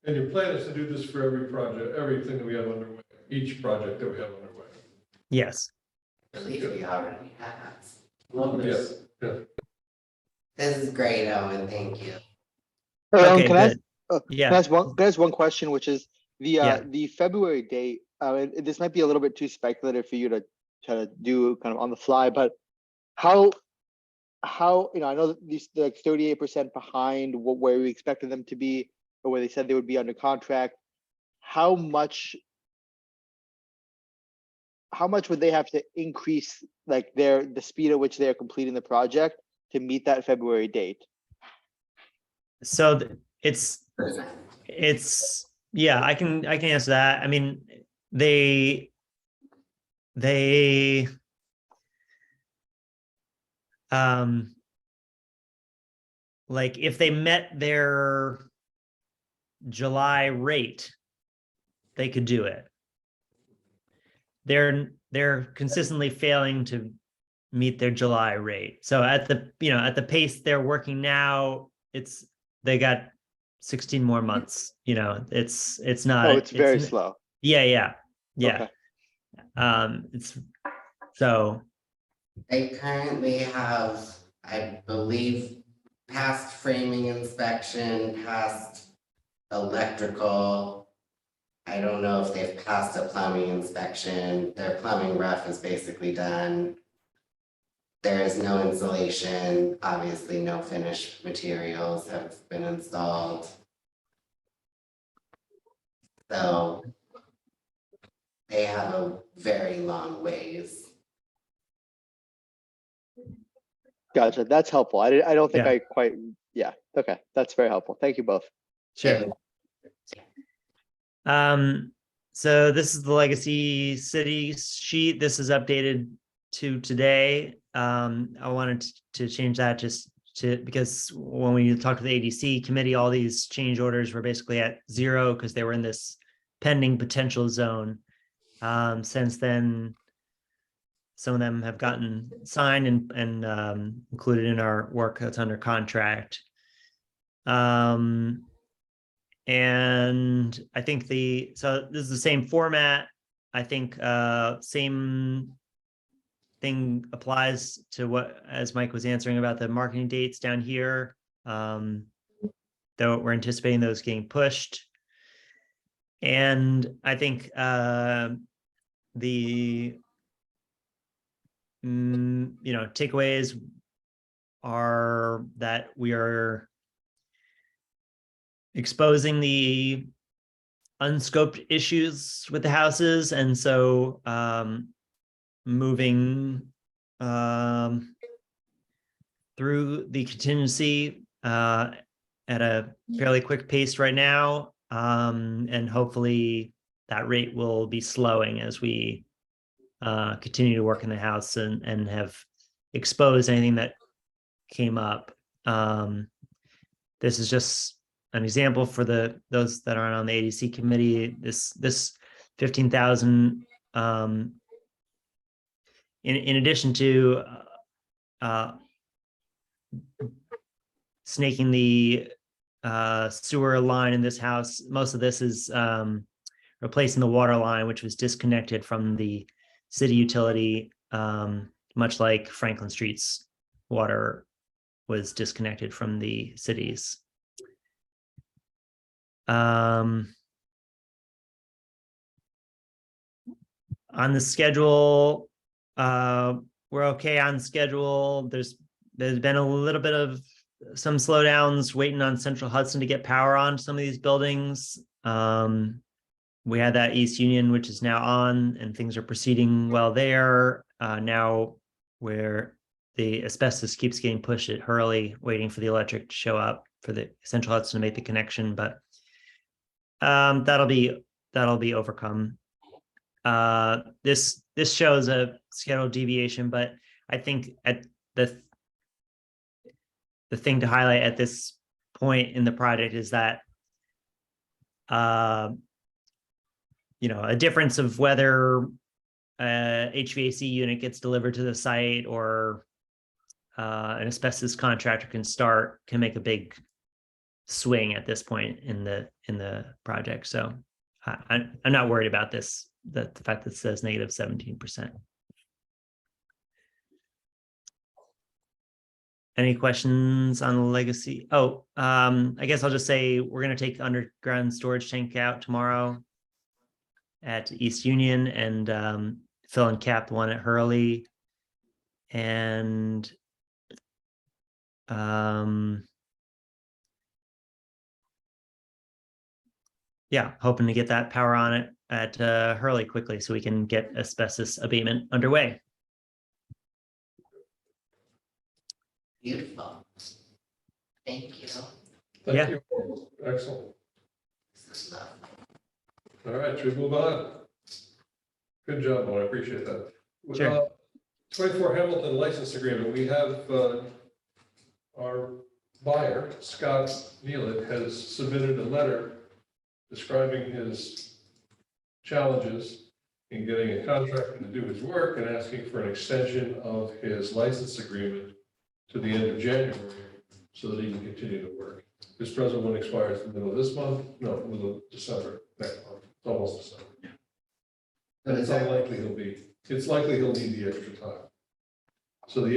And your plan is to do this for every project, everything that we have underway, each project that we have underway. Yes. I believe we already have. Love this. Yeah. This is great, Owen, thank you. Okay, Can I good. can I ask one question, which is the February date? This might be a little bit too speculative for you to do kind of on the fly, but how I know that these 38% behind where we expected them to be, or where they said they would be under contract. How much would they have to increase the speed at which they're completing the project to meet that February date? So it's yeah, I can answer that. I mean, they like if they met their July rate, they could do it. They're consistently failing to meet their July rate. So at the pace they're working now, they got 16 more months. It's not. Oh, it's very slow. Yeah. Okay. It's so. They currently have, I believe, past framing inspection, past electrical. I don't know if they've passed a plumbing inspection. Their plumbing ref is basically done. There is no insulation, obviously no finished materials have been installed. So they have a very long ways. Gotcha. That's helpful. I don't think Yeah. I quite, yeah. Okay. That's very helpful. Thank you both. Sure. So this is the legacy city sheet. This is updated to today. I wanted to change that just because when we talked to the ADC committee, all these change orders were basically at 0 because they were in this pending potential zone. Since then, some of them have gotten signed and included in our work that's under contract. And I think so this is the same format. I think same thing applies to what, as Mike was answering about the marketing dates down here. Though we're anticipating those getting pushed. And I think the takeaways are that we are exposing the unscoped issues with the houses, and so moving through the contingency at a fairly quick pace right now, and hopefully that rate will be slowing as we continue to work in the house and have exposed anything that came up. This is just an example for those that aren't on the ADC committee. This 15,000, in addition to snaking the sewer line in this house, most of this is replacing the water line, which was disconnected from the city utility, much like Franklin Street's water was disconnected from the city's. On the schedule, we're okay on schedule. There's been a little bit of some slowdowns waiting on Central Hudson to get power on some of these buildings. We had that East Union, which is now on, and things are proceeding well there. Now where the asbestos keeps getting pushed at Hurley, waiting for the electric to show up for the Central Hudson to make the connection, but that'll be overcome. This shows a schedule deviation, but I think at the thing to highlight at this point in the project is that a difference of whether a HVAC unit gets delivered to the site or an asbestos contractor can make a big swing at this point in the project. So I'm not worried about this, the fact that it says negative 17%. Any questions on the legacy? Oh, I guess I'll just say we're going to take underground storage tank out tomorrow at East Union and fill and cap the one at Hurley. And yeah, hoping to get that power on it at Hurley quickly so we can get asbestos abatement underway. Beautiful. Thank you. Thank you. Excellent. All right, should we move on? Good job, Mo, I appreciate that. Sure. 24 Hamilton license agreement, we have our buyer, Scott Nealon, has submitted a letter describing his challenges in getting a contractor to do his work and asking for an extension of his license agreement to the end of January so that he can continue to work. His present one expires in the middle of this month, no, middle of December, next month, it's almost December. And it's it's likely he'll need the extra time. So the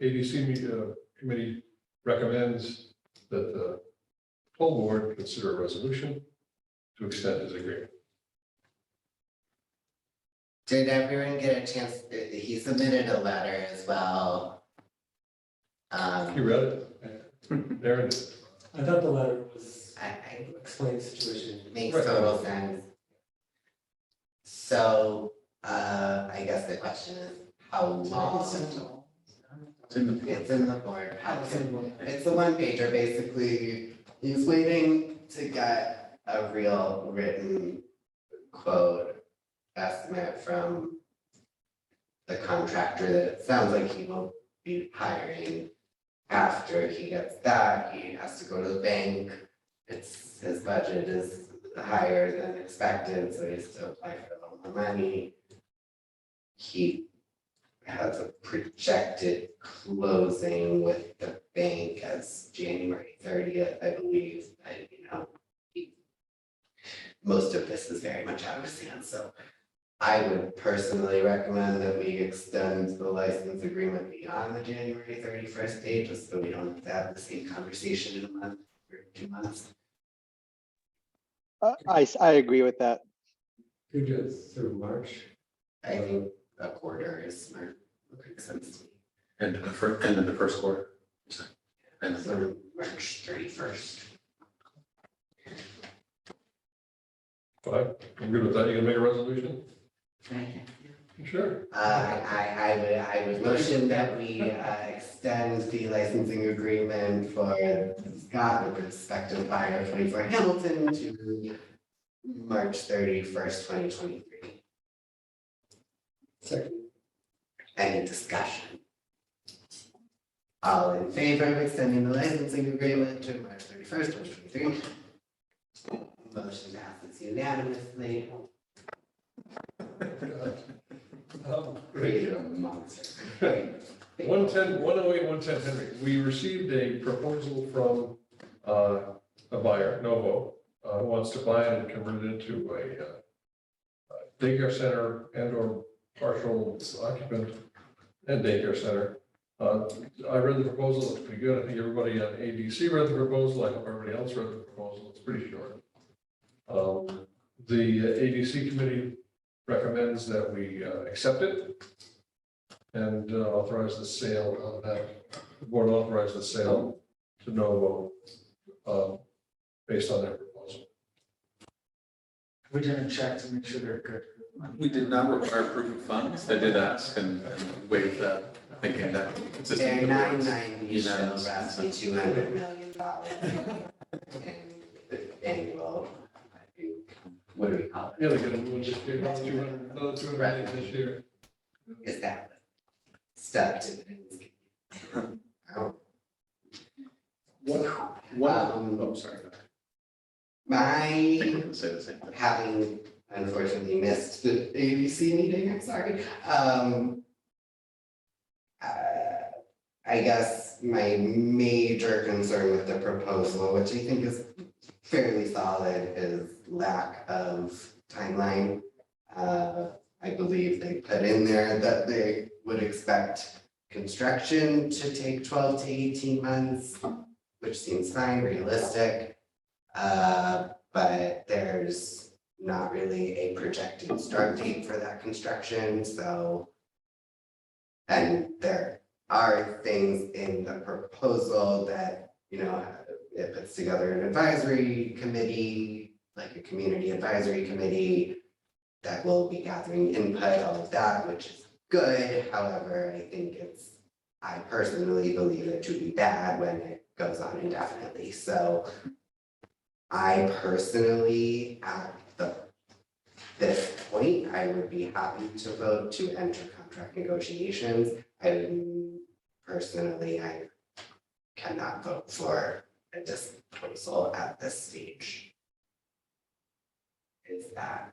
ADC committee recommends that the full board consider a resolution to extend his agreement. Did everyone get a chance, he submitted a letter as well. You read it? There it is. I thought the letter was I explained the situation. makes total sense. So, I guess the question is, how long? It's in the, It's in the board packet. It's the one pager, basically, he's waiting to get a real written quote estimate from the contractor that it sounds like he will be hiring. After he gets that, he has to go to the bank. His budget is higher than expected, so he has to apply for a little more money. He has a projected closing with the bank as January 30th, I believe. Most of this is very much out of his hands, so I would personally recommend that we extend the license agreement beyond the January 31st date, just so we don't have to have the same conversation in a month or 2 months. I agree with that. Who does through March? I think a quarter is smart, makes sense to me. and then the first quarter. And So March 31st. Fine, I'm good with that. You gonna make a resolution? Sure. I would motion that we extend the licensing agreement for Scott with respect to the buyer of 24 Hamilton to March 31st, 2023. Second. Any discussion? All in favor of extending the licensing agreement to March 31st, 2023? Motion passes unanimously. Created a monster. 110, 108, 110 Henry. We received a proposal from a buyer, Novo, who wants to buy it and convert it into a daycare center and or partial occupant and daycare center. I read the proposal, it's pretty good. I think everybody on ADC read the proposal. I hope everybody else read the proposal. It's pretty short. The ADC committee recommends that we accept it and authorize the sale of that. The board authorize the sale to Novo based on their proposal. We didn't check to make sure they're good. we did not require proof of funds. I did ask and waived that, thinking that consistent They're with the board's 990 show unanimous roughly consent. $200 million in annual, what do we call it? Yeah, they're gonna do it this year, another 200 million this year. Is that stuck to Oh, sorry. my I didn't say the same thing. having unfortunately missed the ABC meeting, I'm sorry. I guess my major concern with the proposal, which I think is fairly solid, is lack of timeline. I believe they put in there that they would expect construction to take 12 to 18 months, which seems fine, realistic. But there's not really a projected start date for that construction, so. And there are things in the proposal that, it puts together an advisory committee, like a community advisory committee that will be gathering input, all of that, which is good. However, I personally believe it to be bad when it goes on indefinitely. So I personally, at this point, I would be happy to vote to enter contract negotiations. I cannot vote for a disposal at this stage. Is that,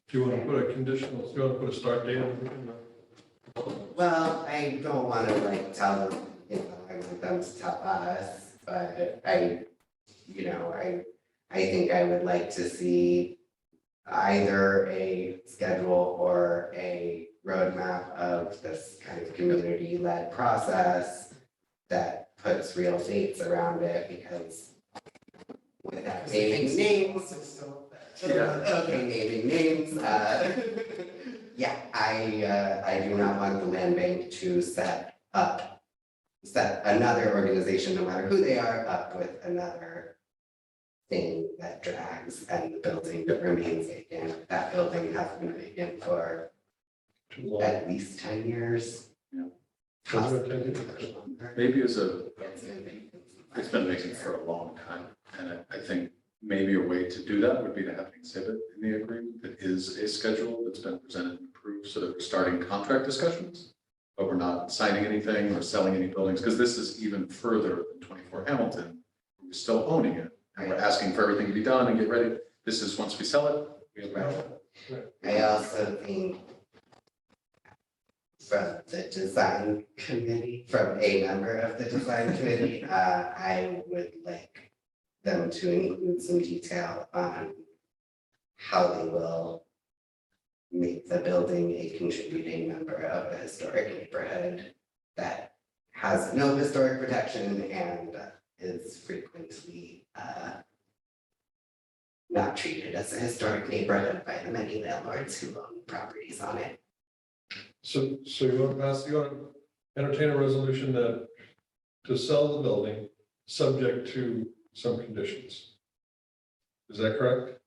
Do you want to put a conditional, do you want to put a start date in the? well, I don't wanna like tell them, you know, I want them to tell us, but I think I would like to see either a schedule or a roadmap of this kind of community-led process that puts real dates around it, because without naming names, okay, naming names, yeah, I do not want the land bank to set another organization, no matter who they are, up with another thing that drags, and the building remains vacant. That building has been vacant for Too long. at least 10 years. Yeah. Possibly longer. Maybe It's been vacant. it's been vacant for a long time, and I think maybe a way to do that would be to have an exhibit in the agreement that is a schedule that's been presented and approved, so that we're starting contract discussions, but we're not signing anything or selling any buildings, because this is even further than 24 Hamilton. We're still owning it, and we're asking for everything to be done and get ready. This is, once we sell it, we have I also think from the design committee, from a member of the design committee, I would like them to include some detail on how they will make the building a contributing member of a historic neighborhood that has no historic protection and is frequently not treated as a historic neighborhood by the many landlords who own properties on it. So you want to entertain a resolution that to sell the building, subject to some conditions. Is that correct?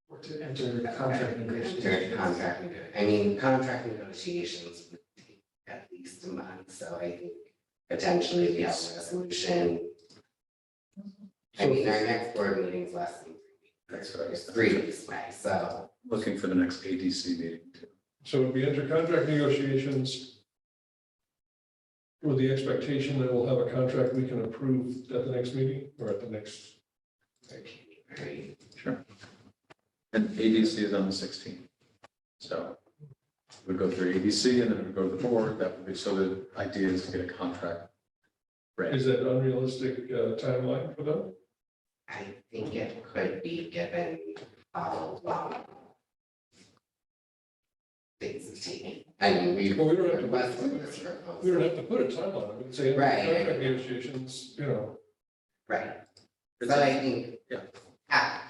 Or to enter contract negotiations. Contract negotiations would take at least a month, so I think potentially we have a resolution. Our next board meeting's less than 3 weeks. That's what I was It's 3 weeks away, so. looking for the next ADC meeting too. So it would be enter contract negotiations with the expectation that we'll have a contract we can approve at the next meeting or at the next. Right. Sure. And ADC is on the 16th. So we go through ADC and then we go to the board. That would be, so the idea is to get a contract ready. Is that unrealistic timeline for them? I think it could be given how long things have taken. Well, we don't have to- requested this proposal. We don't have to put a timeline. We can say enter Right. contract negotiations, Right. So I think. Yeah. At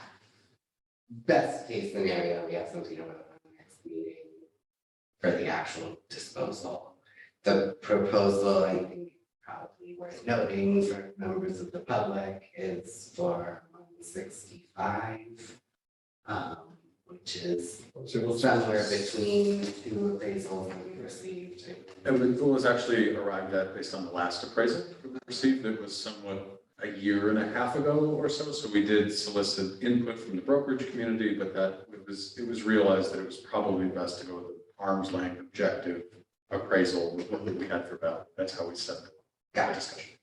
best case scenario, we have something about the next meeting for the actual disposal. The proposal, I think probably worth noting for members of the public, is for 165. Which is let's say we'll. somewhere between two appraisals that we received. It was actually arrived at based on the last appraisal we received. It was somewhat a year and a half ago or so. So we did solicit input from the brokerage community, but it was realized that it was probably best to go with an arm's length objective appraisal with what we had for value. That's how we set the discussion.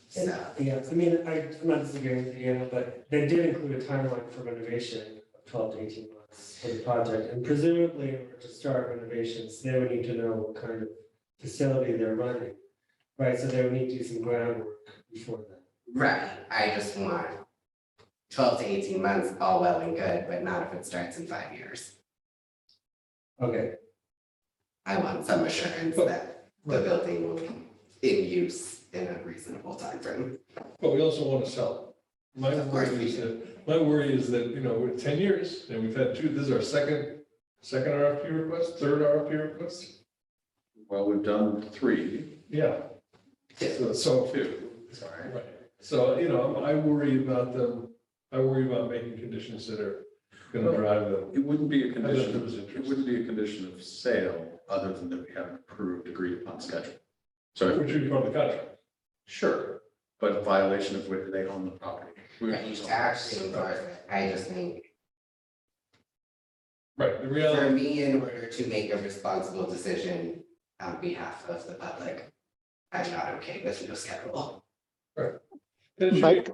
So, Yeah, I'm not disagreeing with you, but they did include a timeline for renovation of 12 to 18 months for the project. And presumably, in order to start renovations, they would need to know what kind of facility they're running. Right, so they would need to do some groundwork before that. right, I just want 12 to 18 months, all well and good, but not if it starts in 5 years. Okay, I want some assurance that the building will be in use in a reasonable timeframe. But we also want to sell it. Of course we My worry is that, we're 10 years and we've had two, this is our second RFP request, third RFP request. Well, we've done 3. Yeah. So, 2. Sorry. right. So, I worry about making conditions that are gonna drive them. It wouldn't be a I thought there was condition, it interest. wouldn't be a condition of sale other than that we have an approved, agreed upon schedule. So, Which would be part of the contract. sure, but a violation of whether they own the property. We- Right, to actually endorse it, I just think, Right, the for reality, me, in order to make a responsible decision on behalf of the public, I'm not okay with no schedule. It should be- Mike,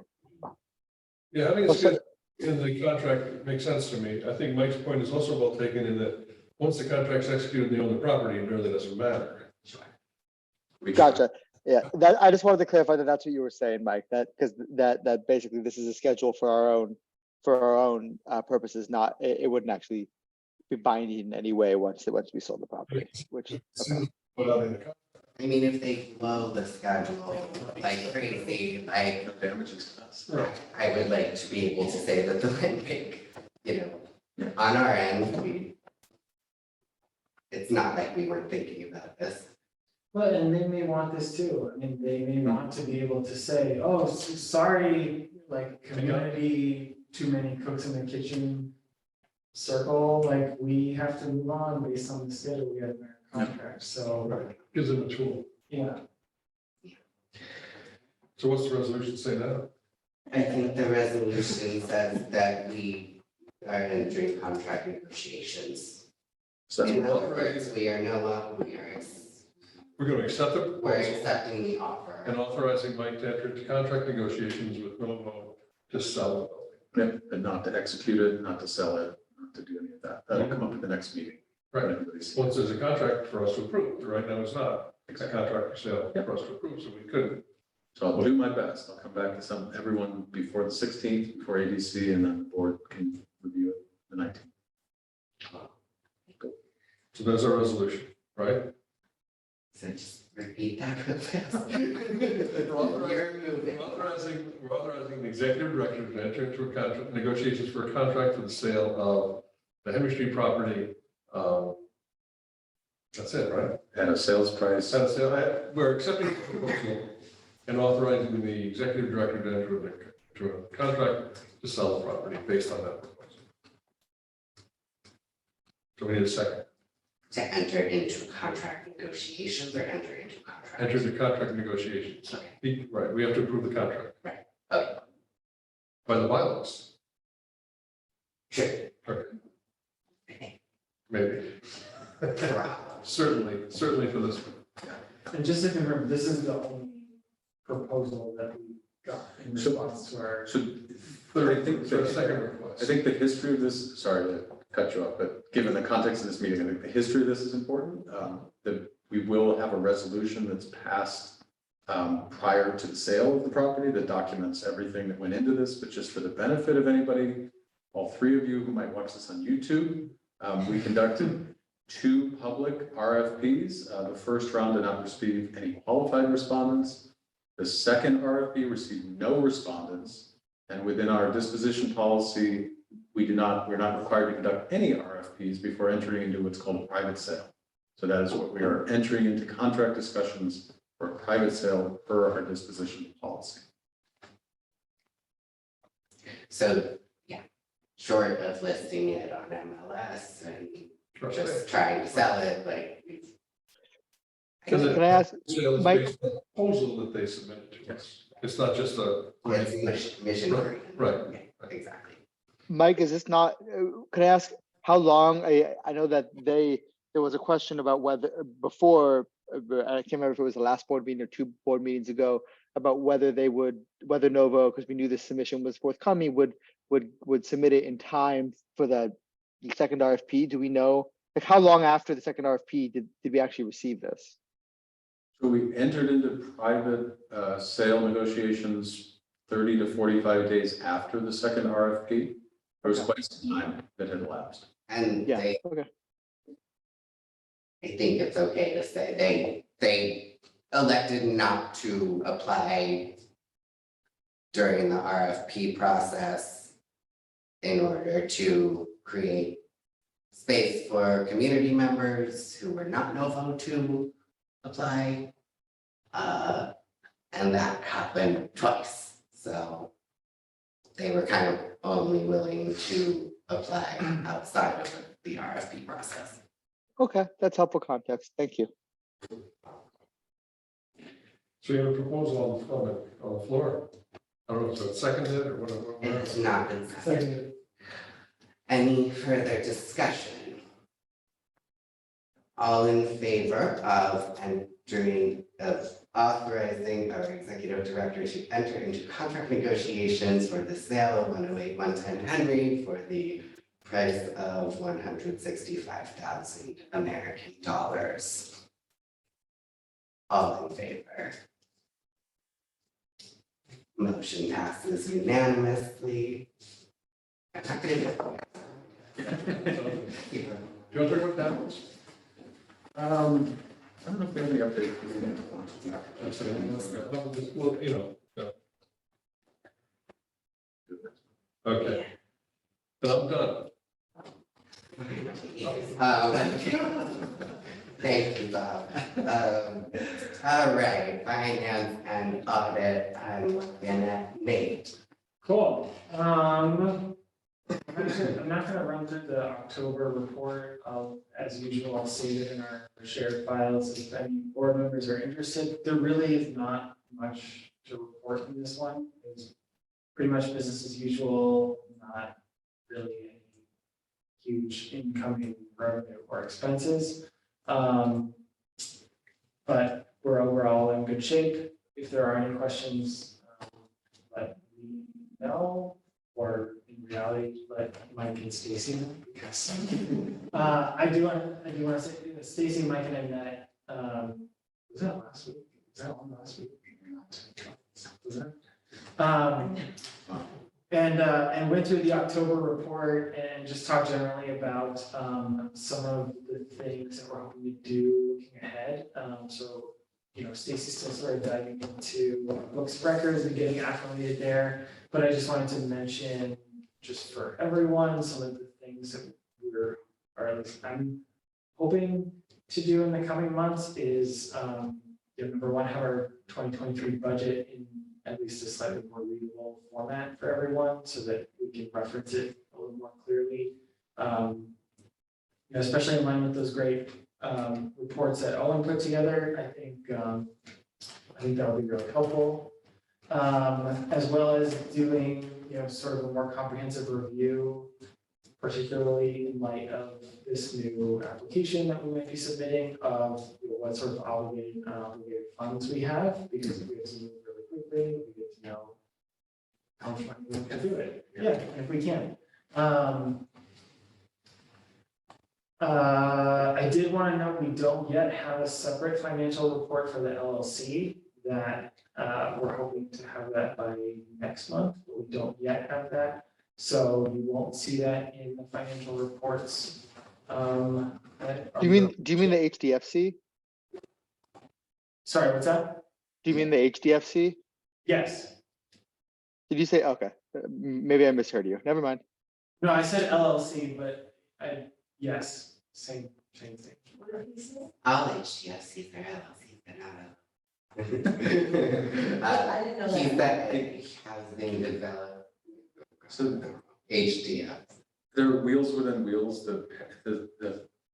Yeah, having a Oh, sorry. schedule in the contract makes sense to me. I think Mike's point is also well taken in that once the contract's executed and they own the property, it really doesn't matter. gotcha. Yeah, that, I just wanted to clarify that that's what you were saying, Mike, that, because that basically this is a schedule for our own purposes, not, it wouldn't actually be binding in any way once we sold the property, which, okay. Put out in the contract. I mean, if they blow the schedule like crazy, like, No damages to us. I would like to be able to say that the land bank, you know, on our end, it's not like we weren't thinking about this. Well, and they may want this too. I mean, they may want to be able to say, oh, sorry, like community, too many cooks in the kitchen circle, like we have to move on based on the schedule we have in our contract, so, Right, gives them a tool. yeah. So what's the resolution say now? I think the resolution says that we are entering contract negotiations. So In that's other words, we are no longer, We're going to accept the we're proposal accepting the offer. and authorizing Mike to enter into contract negotiations with Novo to sell the building. yeah, and not to execute it, not to sell it, not to do any of that. That'll come up at the next meeting. Right. Everybody's- Once there's a contract for us to approve, right now it's not. It's a contract for sale for us to approve, so we couldn't. So I'll do my best. I'll come back to everyone before the 16th, before ADC, and then the board can review it the 19th. So there's our resolution, right? So just repeat that real fast. We're authorizing- You're moving. We're authorizing the executive director to enter into a contract, negotiations for a contract for the sale of the Henry Street property. That's it, right? At a sales price, We're accepting the proposal and authorizing the executive director to enter into a contract to sell the property based on that proposal. So we need a second. To enter into contract negotiations or enter into contract? Enter the contract negotiations. Right, we have to approve the contract. Right. Okay. By the bylaws, Sure. maybe. Certainly for this one. And just to confirm, this is the only proposal that we got in response to our. so Third, I think for a that- second request. I think the history of this, sorry to cut you off, but given the context of this meeting, I think the history of this is important. That we will have a resolution that's passed prior to the sale of the property that documents everything that went into this, but just for the benefit of anybody, all three of you who might watch this on YouTube, we conducted 2 public RFPs. The first round did not receive any qualified respondents. The second RFP received no respondents. And within our disposition policy, we're not required to conduct any RFPs before entering into what's called a private sale. So that is what we are entering into contract discussions for a private sale per our disposition policy. So, yeah, short of listing it on MLS and just trying to sell it, like. Because Can I ask, Sale is Mike? based on the proposal that they submitted to us. It's not just a. It's mission. Right, right. Yeah, exactly. Mike, is this not, can I ask how long, I know that there was a question about whether, before, I can't remember if it was the last board meeting or 2 board meetings ago, about whether Novo, because we knew the submission was forthcoming, would submit it in time for the second RFP. Do we know, like how long after the second RFP did we actually receive this? So we entered into private sale negotiations 30 to 45 days after the second RFP. There was quite some time that had elapsed. And Yeah, they, okay. I think it's okay to say, they elected not to apply during the RFP process in order to create space for community members who were not Novo to apply. And that happened twice, so they were kind of only willing to apply outside of the RFP process. Okay, that's helpful context. Thank you. So you have a proposal on the floor. I don't know if it's seconded or It whatever. has not been seconded. Any further discussion? All in favor of authorizing our executive director to enter into contract negotiations for the sale of 108 110 Henry for the price of 165,000 American dollars. All in favor? Motion passes unanimously. I'm not gonna do it. Do you want to talk about that? I don't know if we have any updates. Well, you know. Okay. Then I'm done. Thank you, Bob. All right, finance and audit, I'm looking at Nate. Cool. I'm not gonna run through the October report. As usual, I'll save it in our shared files if any board members are interested. There really is not much to report in this one. It's pretty much business as usual, not really any huge incoming revenue or expenses. But we're overall in good shape. If there are any questions, let me know, or in reality, let Mike and Stacy know, because I do want to say, Stacy, Mike, and I met, was that last week? Was that on last week? Was that? And went through the October report and just talked generally about some of the things that we're hoping to do looking ahead. So, Stacy's still sort of diving into books of records and getting acclimated there. But I just wanted to mention, just for everyone, some of the things that or at least I'm hoping to do in the coming months is, number one, have our 2023 budget in at least a slightly more readable format for everyone so that we can reference it a little more clearly. Especially in line with those great reports that Owen put together, I think that'll be really helpful. As well as doing, sort of a more comprehensive review, particularly in light of this new application that we might be submitting of what sort of obligated and unobligated funds we have, because we have to move really quickly, we get to know how much money we can do it. Yeah, and if we can. I did want to note we don't yet have a separate financial report for the LLC that we're hoping to have that by next month, but we don't yet have that. So you won't see that in the financial reports. Do you mean the HDFC? Sorry, what's that? Do you mean the HDFC? Yes. Did you say, okay, maybe I misheard you. Never mind. No, I said LLC, but yes, same thing. All HDFCs are LLCs, but not I didn't know He's that. that housing developed So HDF. there are wheels within wheels. The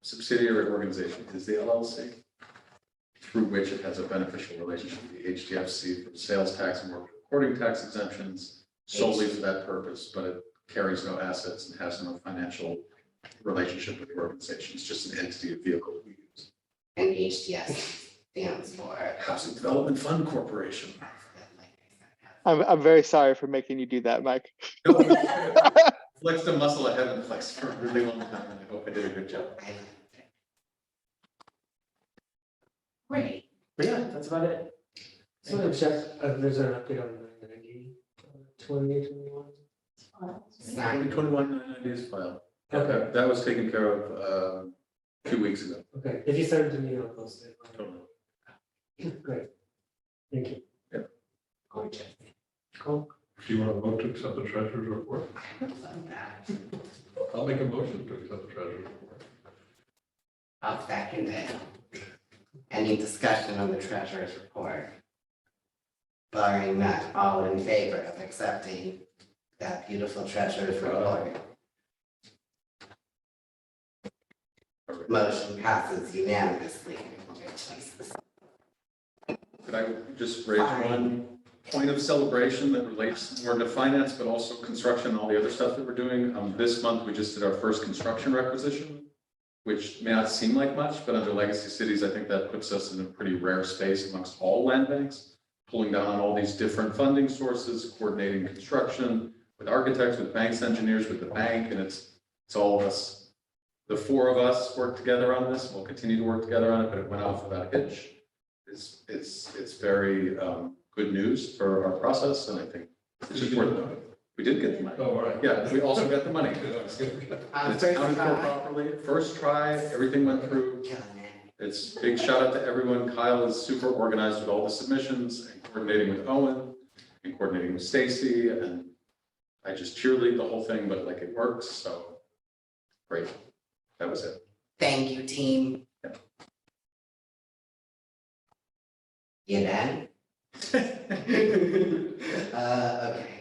subsidiary organization is the LLC, through which it has a beneficial relationship with the HDFC for sales tax and work recording tax exemptions solely for that purpose, but it carries no assets and has no financial relationship with the organization. It's just an entity, a vehicle that we use. And HDF stands for. Housing Development Fund Corporation. I'm very sorry for making you do that, Mike. No, flexed a muscle I haven't flexed for a really long time, and I hope I did a good job. Great. But yeah, that's about it. So to check, there's an update on 990, 2021. 2021 990 file. Okay. That was taken care of 2 weeks ago. Okay, if you send it to me, I'll post it. Totally. Great. Thank you. Gorgeous. Cool. Do you want to vote to accept the treasurer's report? I'll make a motion to accept the treasurer's report. I'll second it. Any discussion on the treasurer's report? Barring that, all in favor of accepting that beautiful treasurer's report? Motion passes unanimously. Could I just raise one point of celebration that relates more to finance, but also construction and all the other stuff that we're doing? This month, we just did our first construction requisition which may not seem like much, but under legacy cities, I think that puts us in a pretty rare space amongst all land banks, pulling down on all these different funding sources, coordinating construction with architects, with banks, engineers, with the bank, and it's all of us. The four of us work together on this. We'll continue to work together on it, but it went off without a hitch. It's very good news for our process, and I think it's important. We did get the money. Oh, all right. Yeah, we also got the money. And it's accounted for properly. First try, everything went through. Killing it. It's big shout out to everyone. Kyle is super organized with all the submissions and coordinating with Owen and coordinating with Stacy, and I just cheerlead the whole thing, but like it works, so great. That was it. Thank you, team. Yeah. You done? Okay.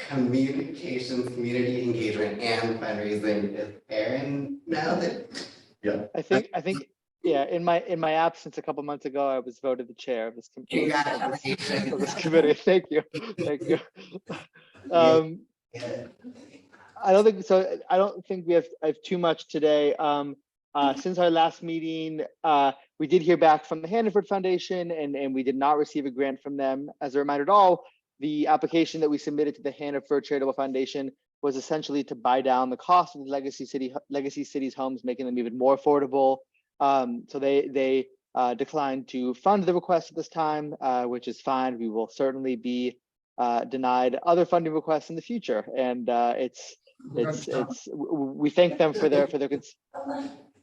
Communications, community engagement, and fundraising. Is Erin now that? I think, yeah, in my absence a couple months ago, I was voted the chair of this committee. Congratulations. Of this committee. Thank you. Thank you. Yeah. I don't think I have too much today. Since our last meeting, we did hear back from the Hannaford Foundation, and we did not receive a grant from them. As a reminder to all, the application that we submitted to the Hannaford Charitable Foundation was essentially to buy down the cost of the legacy cities homes, making them even more affordable. So they declined to fund the request at this time, which is fine. We will certainly be denied other funding requests in the future, and we thank them for their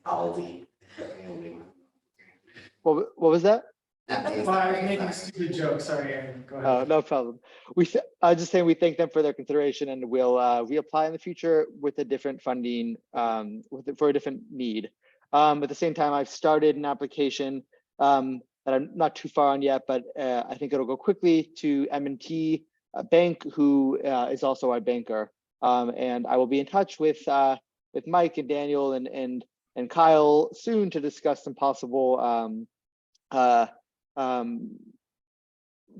Aldi. what was that? Okay, Well, I was sorry, making a sorry. stupid joke, sorry, Aaron, go ahead. No problem. I was just saying we thank them for their consideration, and we'll reapply in the future with a different funding for a different need. At the same time, I've started an application that I'm not too far on yet, but I think it'll go quickly to M&T Bank, who is also our banker. And I will be in touch with Mike and Daniel and Kyle soon to discuss some possible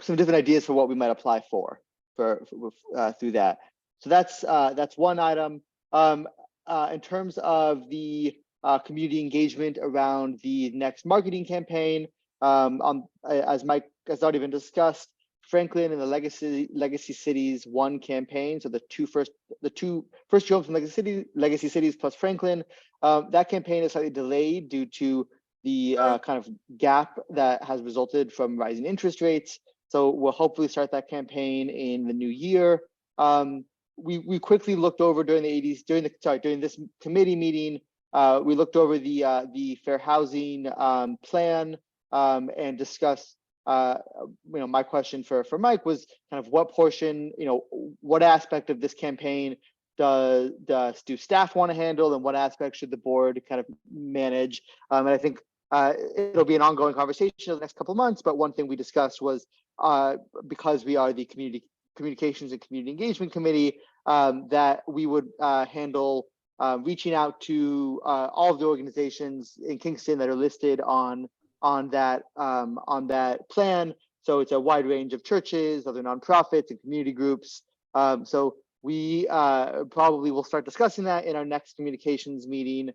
some different ideas for what we might apply for through that. So that's one item. In terms of the community engagement around the next marketing campaign, as Mike has already been discussed, Franklin and the Legacy Cities One campaign. So the two first homes from Legacy Cities plus Franklin. That campaign is slightly delayed due to the kind of gap that has resulted from rising interest rates. So we'll hopefully start that campaign in the new year. We quickly looked over during this committee meeting. We looked over the fair housing plan and discussed. My question for Mike was kind of what portion, what aspect of this campaign do staff want to handle, and what aspect should the board kind of manage? And I think it'll be an ongoing conversation over the next couple of months. But one thing we discussed was because we are the communications and community engagement committee, that we would handle reaching out to all of the organizations in Kingston that are listed on that plan. So it's a wide range of churches, other nonprofits, and community groups. So we probably will start discussing that in our next communications meeting,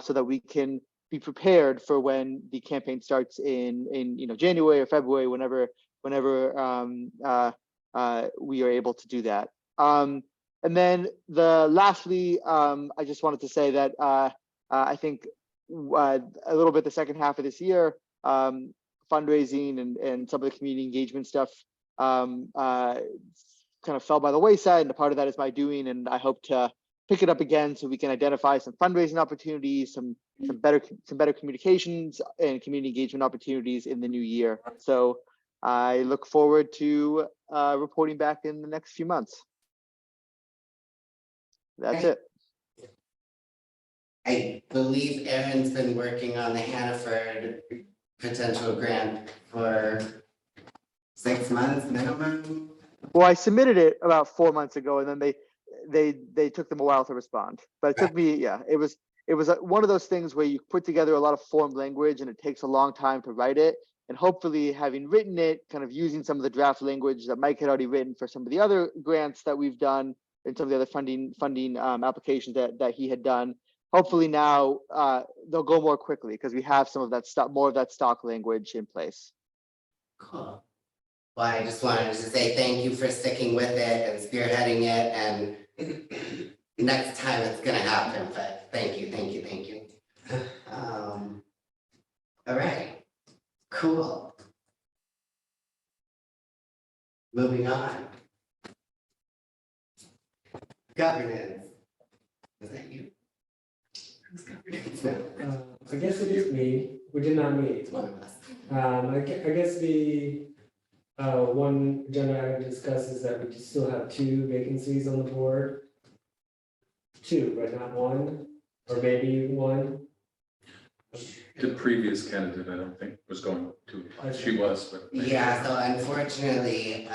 so that we can be prepared for when the campaign starts in January or February, whenever we are able to do that. And then lastly, I just wanted to say that I think a little bit the second half of this year, fundraising and some of the community engagement stuff kind of fell by the wayside, and a part of that is my doing, and I hope to pick it up again so we can identify some fundraising opportunities, some better communications and community engagement opportunities in the new year. So I look forward to reporting back in the next few months. That's it. I believe Erin's been working on the Hannaford potential grant for 6 months minimum. Well, I submitted it about 4 months ago, and then they took them a while to respond. But it took me, it was one of those things where you put together a lot of form language, and it takes a long time to write it. And hopefully, having written it, kind of using some of the draft language that Mike had already written for some of the other grants that we've done, and some of the other funding applications that he had done, hopefully now they'll go more quickly because we have some of that stuff, more of that stock language in place. Cool. Well, I just wanted to say thank you for sticking with it and spearheading it, and next time it's gonna happen, but thank you, thank you, thank you. All right, cool. Moving on. Governance. Is that you? Who's governance now? I guess it is me. We did not meet. It's one of us. I guess the one agenda item to discuss is that we still have 2 vacancies on the board. 2, but not 1, or maybe 1. The previous candidate, I don't think was going to, she was, but. Yeah, so unfortunately,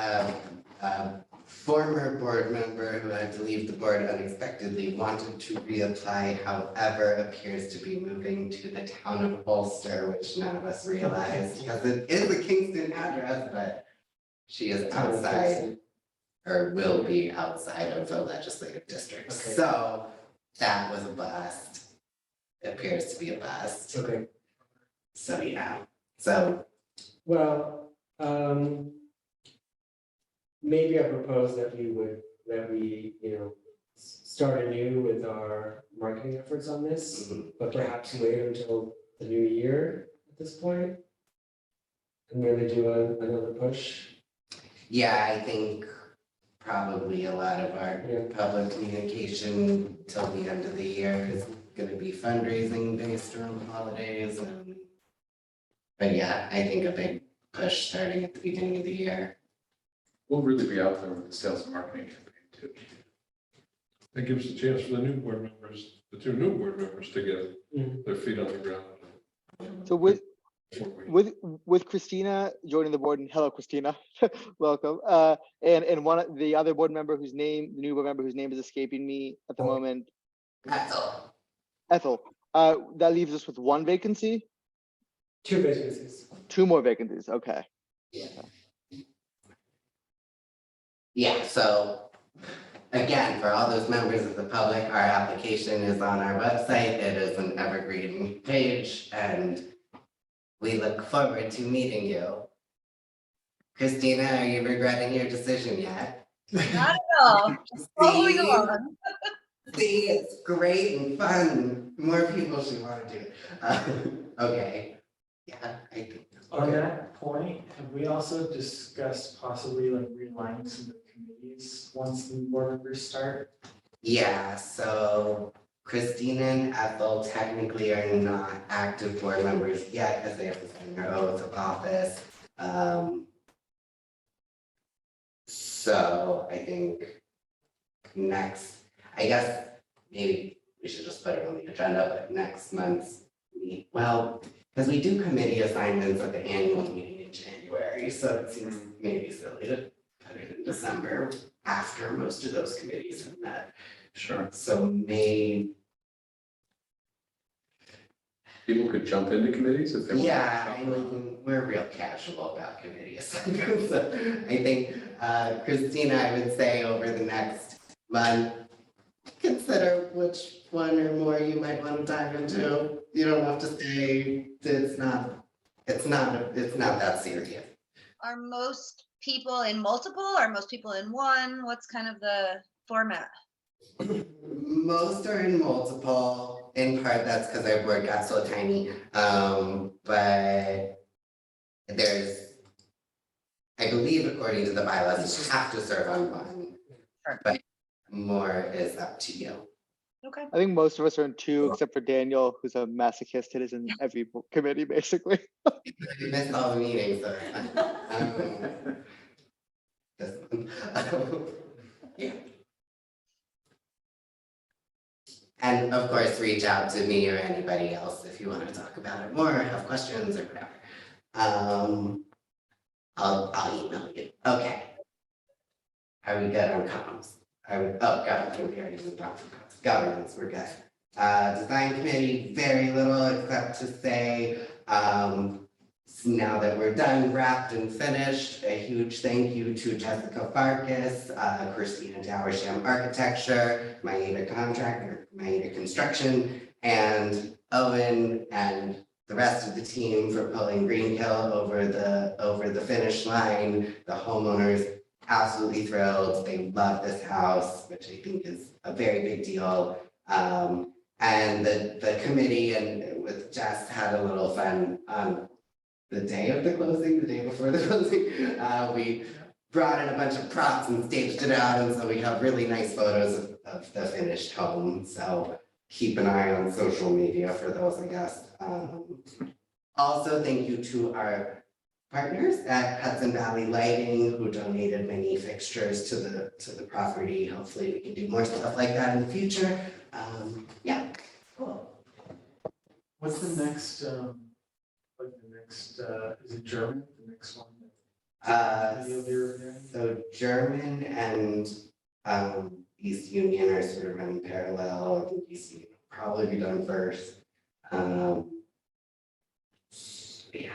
former board member who had to leave the board unexpectedly wanted to reapply, however, appears to be moving to the town of Ulster, which none of us realized, because it is a Kingston address, but she is outside, or will be outside of the legislative district. Okay. So that was a bust. Appears to be a bust. Okay. So yeah, so Well, maybe I propose that we, start anew with our marketing efforts on this, but perhaps wait until the new year at this point. And really do another push. yeah, I think probably a lot of our Yeah. public communication till the end of the year is gonna be fundraising based around holidays and. But yeah, I think a big push starting at the beginning of the year. We'll really be out there with the sales and marketing campaign too. That gives a chance for the new board members, the 2 new board members to get Mhm. their feet on the ground. So with Christina joining the board, and hello Christina, welcome. And one of the other board member the new board member whose name is escaping me at the moment, That's all. Ethel. That leaves us with 1 vacancy. 2 vacancies. 2 more vacancies. Okay. Yeah, so again, for all those members of the public, our application is on our website. It is an evergreen page and we look forward to meeting you. Christina, are you regretting your decision yet? Not at all, just following See? along. See, it's great and fun. More people should want to do it. Okay. Yeah, I think. On that point, have we also discussed possibly like realigning some of the committees once the board members start? Yeah, so Christina and Ethel technically are not active board members yet because they have to sign their oath of office. So I think I guess maybe we should just put it on the agenda, but next month's because we do committee assignments at the annual meeting in January, so it seems maybe silly to put it in December after most of those committees have met. Sure. So maybe, People could jump into committees if they want. yeah, I mean, we're real casual about committee assignments. So I think, Christina, I would say over the next month, consider which one or more you might want to dive into. You don't have to say, it's not that serious. Are most people in multiple, are most people in one? What's kind of the format? Most are in multiple, in part that's because our board got so tiny. But there's, I believe according to the bylaws, you have to serve on one. Sure. But more is up to you. Okay. I think most of us are in 2, except for Daniel, who's a masochist and is in every committee basically. You missed all the meetings, so. This one. Yeah. And of course, reach out to me or anybody else if you want to talk about it more, have questions or whatever. I'll email you. Okay. Are we good on comms? Governance, we already moved on from comms. Governance, we're good. Design committee, very little except to say, now that we're done, wrapped and finished, a huge thank you to Jessica Farkas, Christina Towersham Architecture, Maeda Contractor, Maeda Construction, and Owen and the rest of the team for pulling Green Hill over the finish line. The homeowners absolutely thrilled. They love this house, which I think is a very big deal. And the committee and with Jess had a little fun on the day of the closing, the day before the closing. We brought in a bunch of props and staged it out, and so we have really nice photos of the finished home. So keep an eye on social media for those, I guess. Also, thank you to our partners at Hudson Valley Lighting who donated many fixtures to the property. Hopefully we can do more stuff like that in the future. Yeah, cool. What's the next, is it German, the next one? You'll be reviewing? So German and East Union are sort of running parallel. I think East Union will probably be done first. Yeah.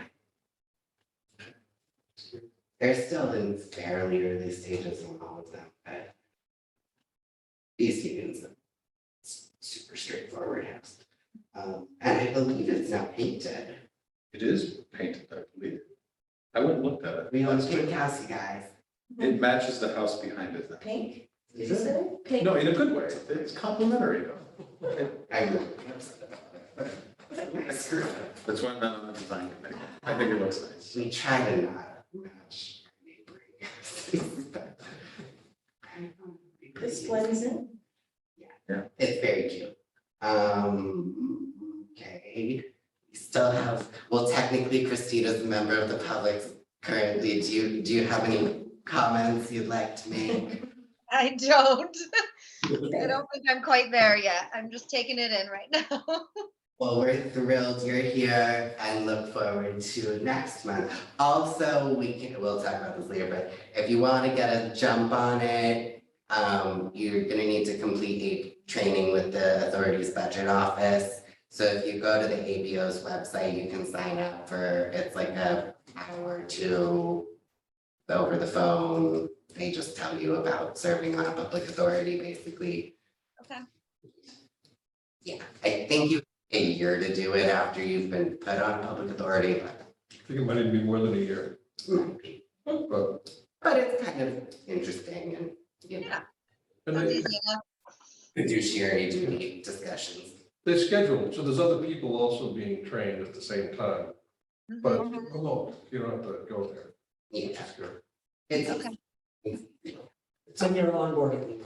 They're still in fairly early stages on all of them, but East Union's a super straightforward house. And I believe it's now painted. It is painted, I believe. I went and looked at it. We own pink house, you guys. It matches the house behind it. Pink? Did Is you it? say? Pink? No, in a good way. It's complimentary though. I'm really upset about it, but I screwed up. That's why I'm not on the design committee. I think it looks nice. We try to not match our neighboring. This one is in? It's very cute. Okay, we still have, well, technically Christina's a member of the public currently. Do you have any comments you'd like to make? I don't. I don't think I'm quite there yet. I'm just taking it in right now. Well, we're thrilled you're here and look forward to next month. Also, we'll talk about this later, but if you want to get a jump on it, you're gonna need to complete a training with the authority's budget office. So if you go to the ABO's website, you can sign up for, it's like a hour or two over the phone. They just tell you about serving on a public authority, basically. Okay. Yeah, I think you have a year to do it after you've been put on public authority, but I think it might even be more than a year, it might be. but, It's kind of interesting and, you know, Yeah. and Sounds they, easy enough. fiduciary duty discussions. they schedule, so there's other people also being trained at the same time, but Mhm. remote, you don't have to go there. Yeah, Which is good. it's. Okay. It's on your onboarding.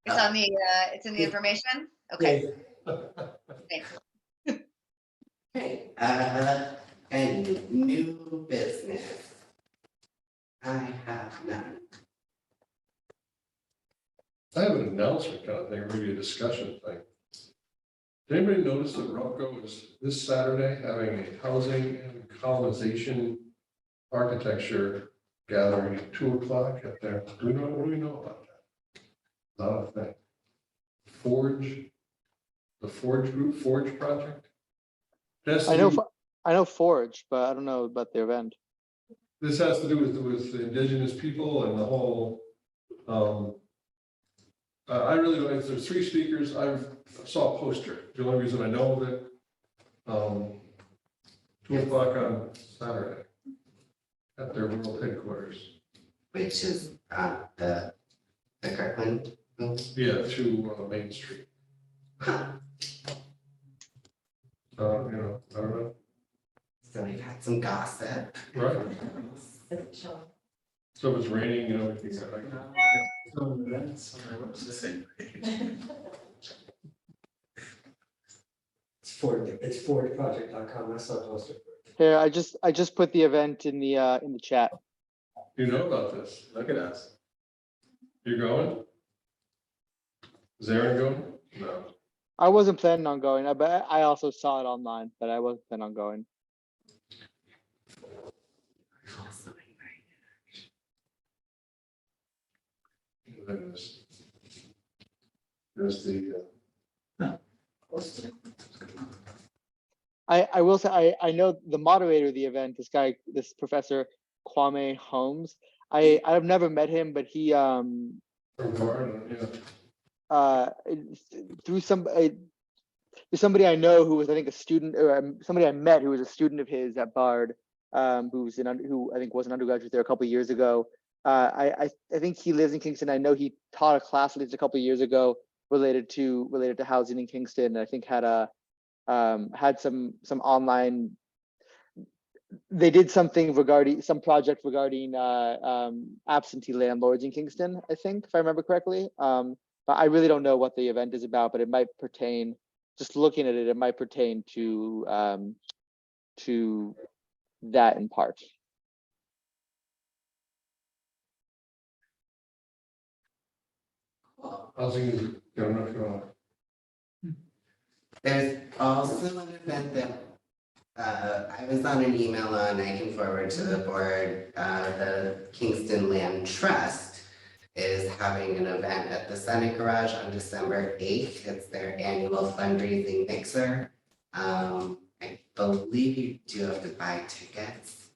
It's on the, it's in the information? Okay. Okay, and new business. I have none. I have an announcement kind of thing, maybe a discussion thing. Did anybody notice that Rocco is this Saturday having a housing and colonization architecture gathering at 2:00 at there? What do we know about that? Not a thing. Forge, the Forge Group, Forge Project? I know Forge, but I don't know about the event. This has to do with the indigenous people and the whole, I really don't, there's 3 speakers, I saw a poster, the only reason I know of it. 2:00 on Saturday at their world headquarters. Which is the Kirkland building. Yeah, to Main Street. Huh. I don't know, So we've had some gossip. right? So if it's raining, we can get like. Some events on our It's the website. same page. It's forgeproject.com. I saw a poster. Here, I just put the event in the chat. You know about this? Look at us. You're going? Is Aaron going? No. I wasn't planning on going, but I also saw it online, but I wasn't planning on going. There's the, I will say I know the moderator of the event, this Professor Kwame Holmes. I've never met him, but he from Garden, yeah. through some somebody I know who was, I think, a student, or somebody I met who was a student of his at Bard, who I think was an undergraduate there a couple of years ago. I think he lives in Kingston. I know he taught a class at least a couple of years ago related to housing in Kingston. And I think had some online. They did something regarding some project regarding absentee landlords in Kingston, I think, if I remember correctly. But I really don't know what the event is about, but it might pertain, just looking at it, it might pertain to that in part. Housing is, I don't know if you want. There's also an event that I was on an email on, I can forward to the board, the Kingston Land Trust is having an event at the Senate Garage on December 8th. It's their annual fundraising mixer. I believe you do have to buy tickets.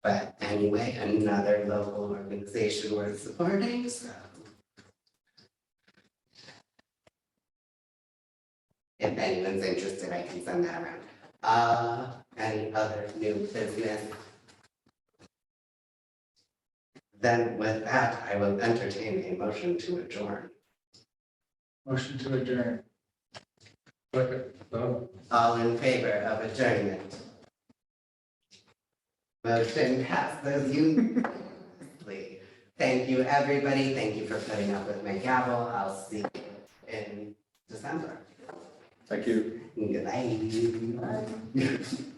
But anyway, another local organization worth supporting, so. If anyone's interested, I can send that around. Any other new business? Then with that, I will entertain a motion to adjourn. Motion to adjourn. Second, All in favor of adjournment? Motion passes unanimously. Thank you, everybody. Thank you for putting up with my gavel. I'll see you in December. Thank you. Good night.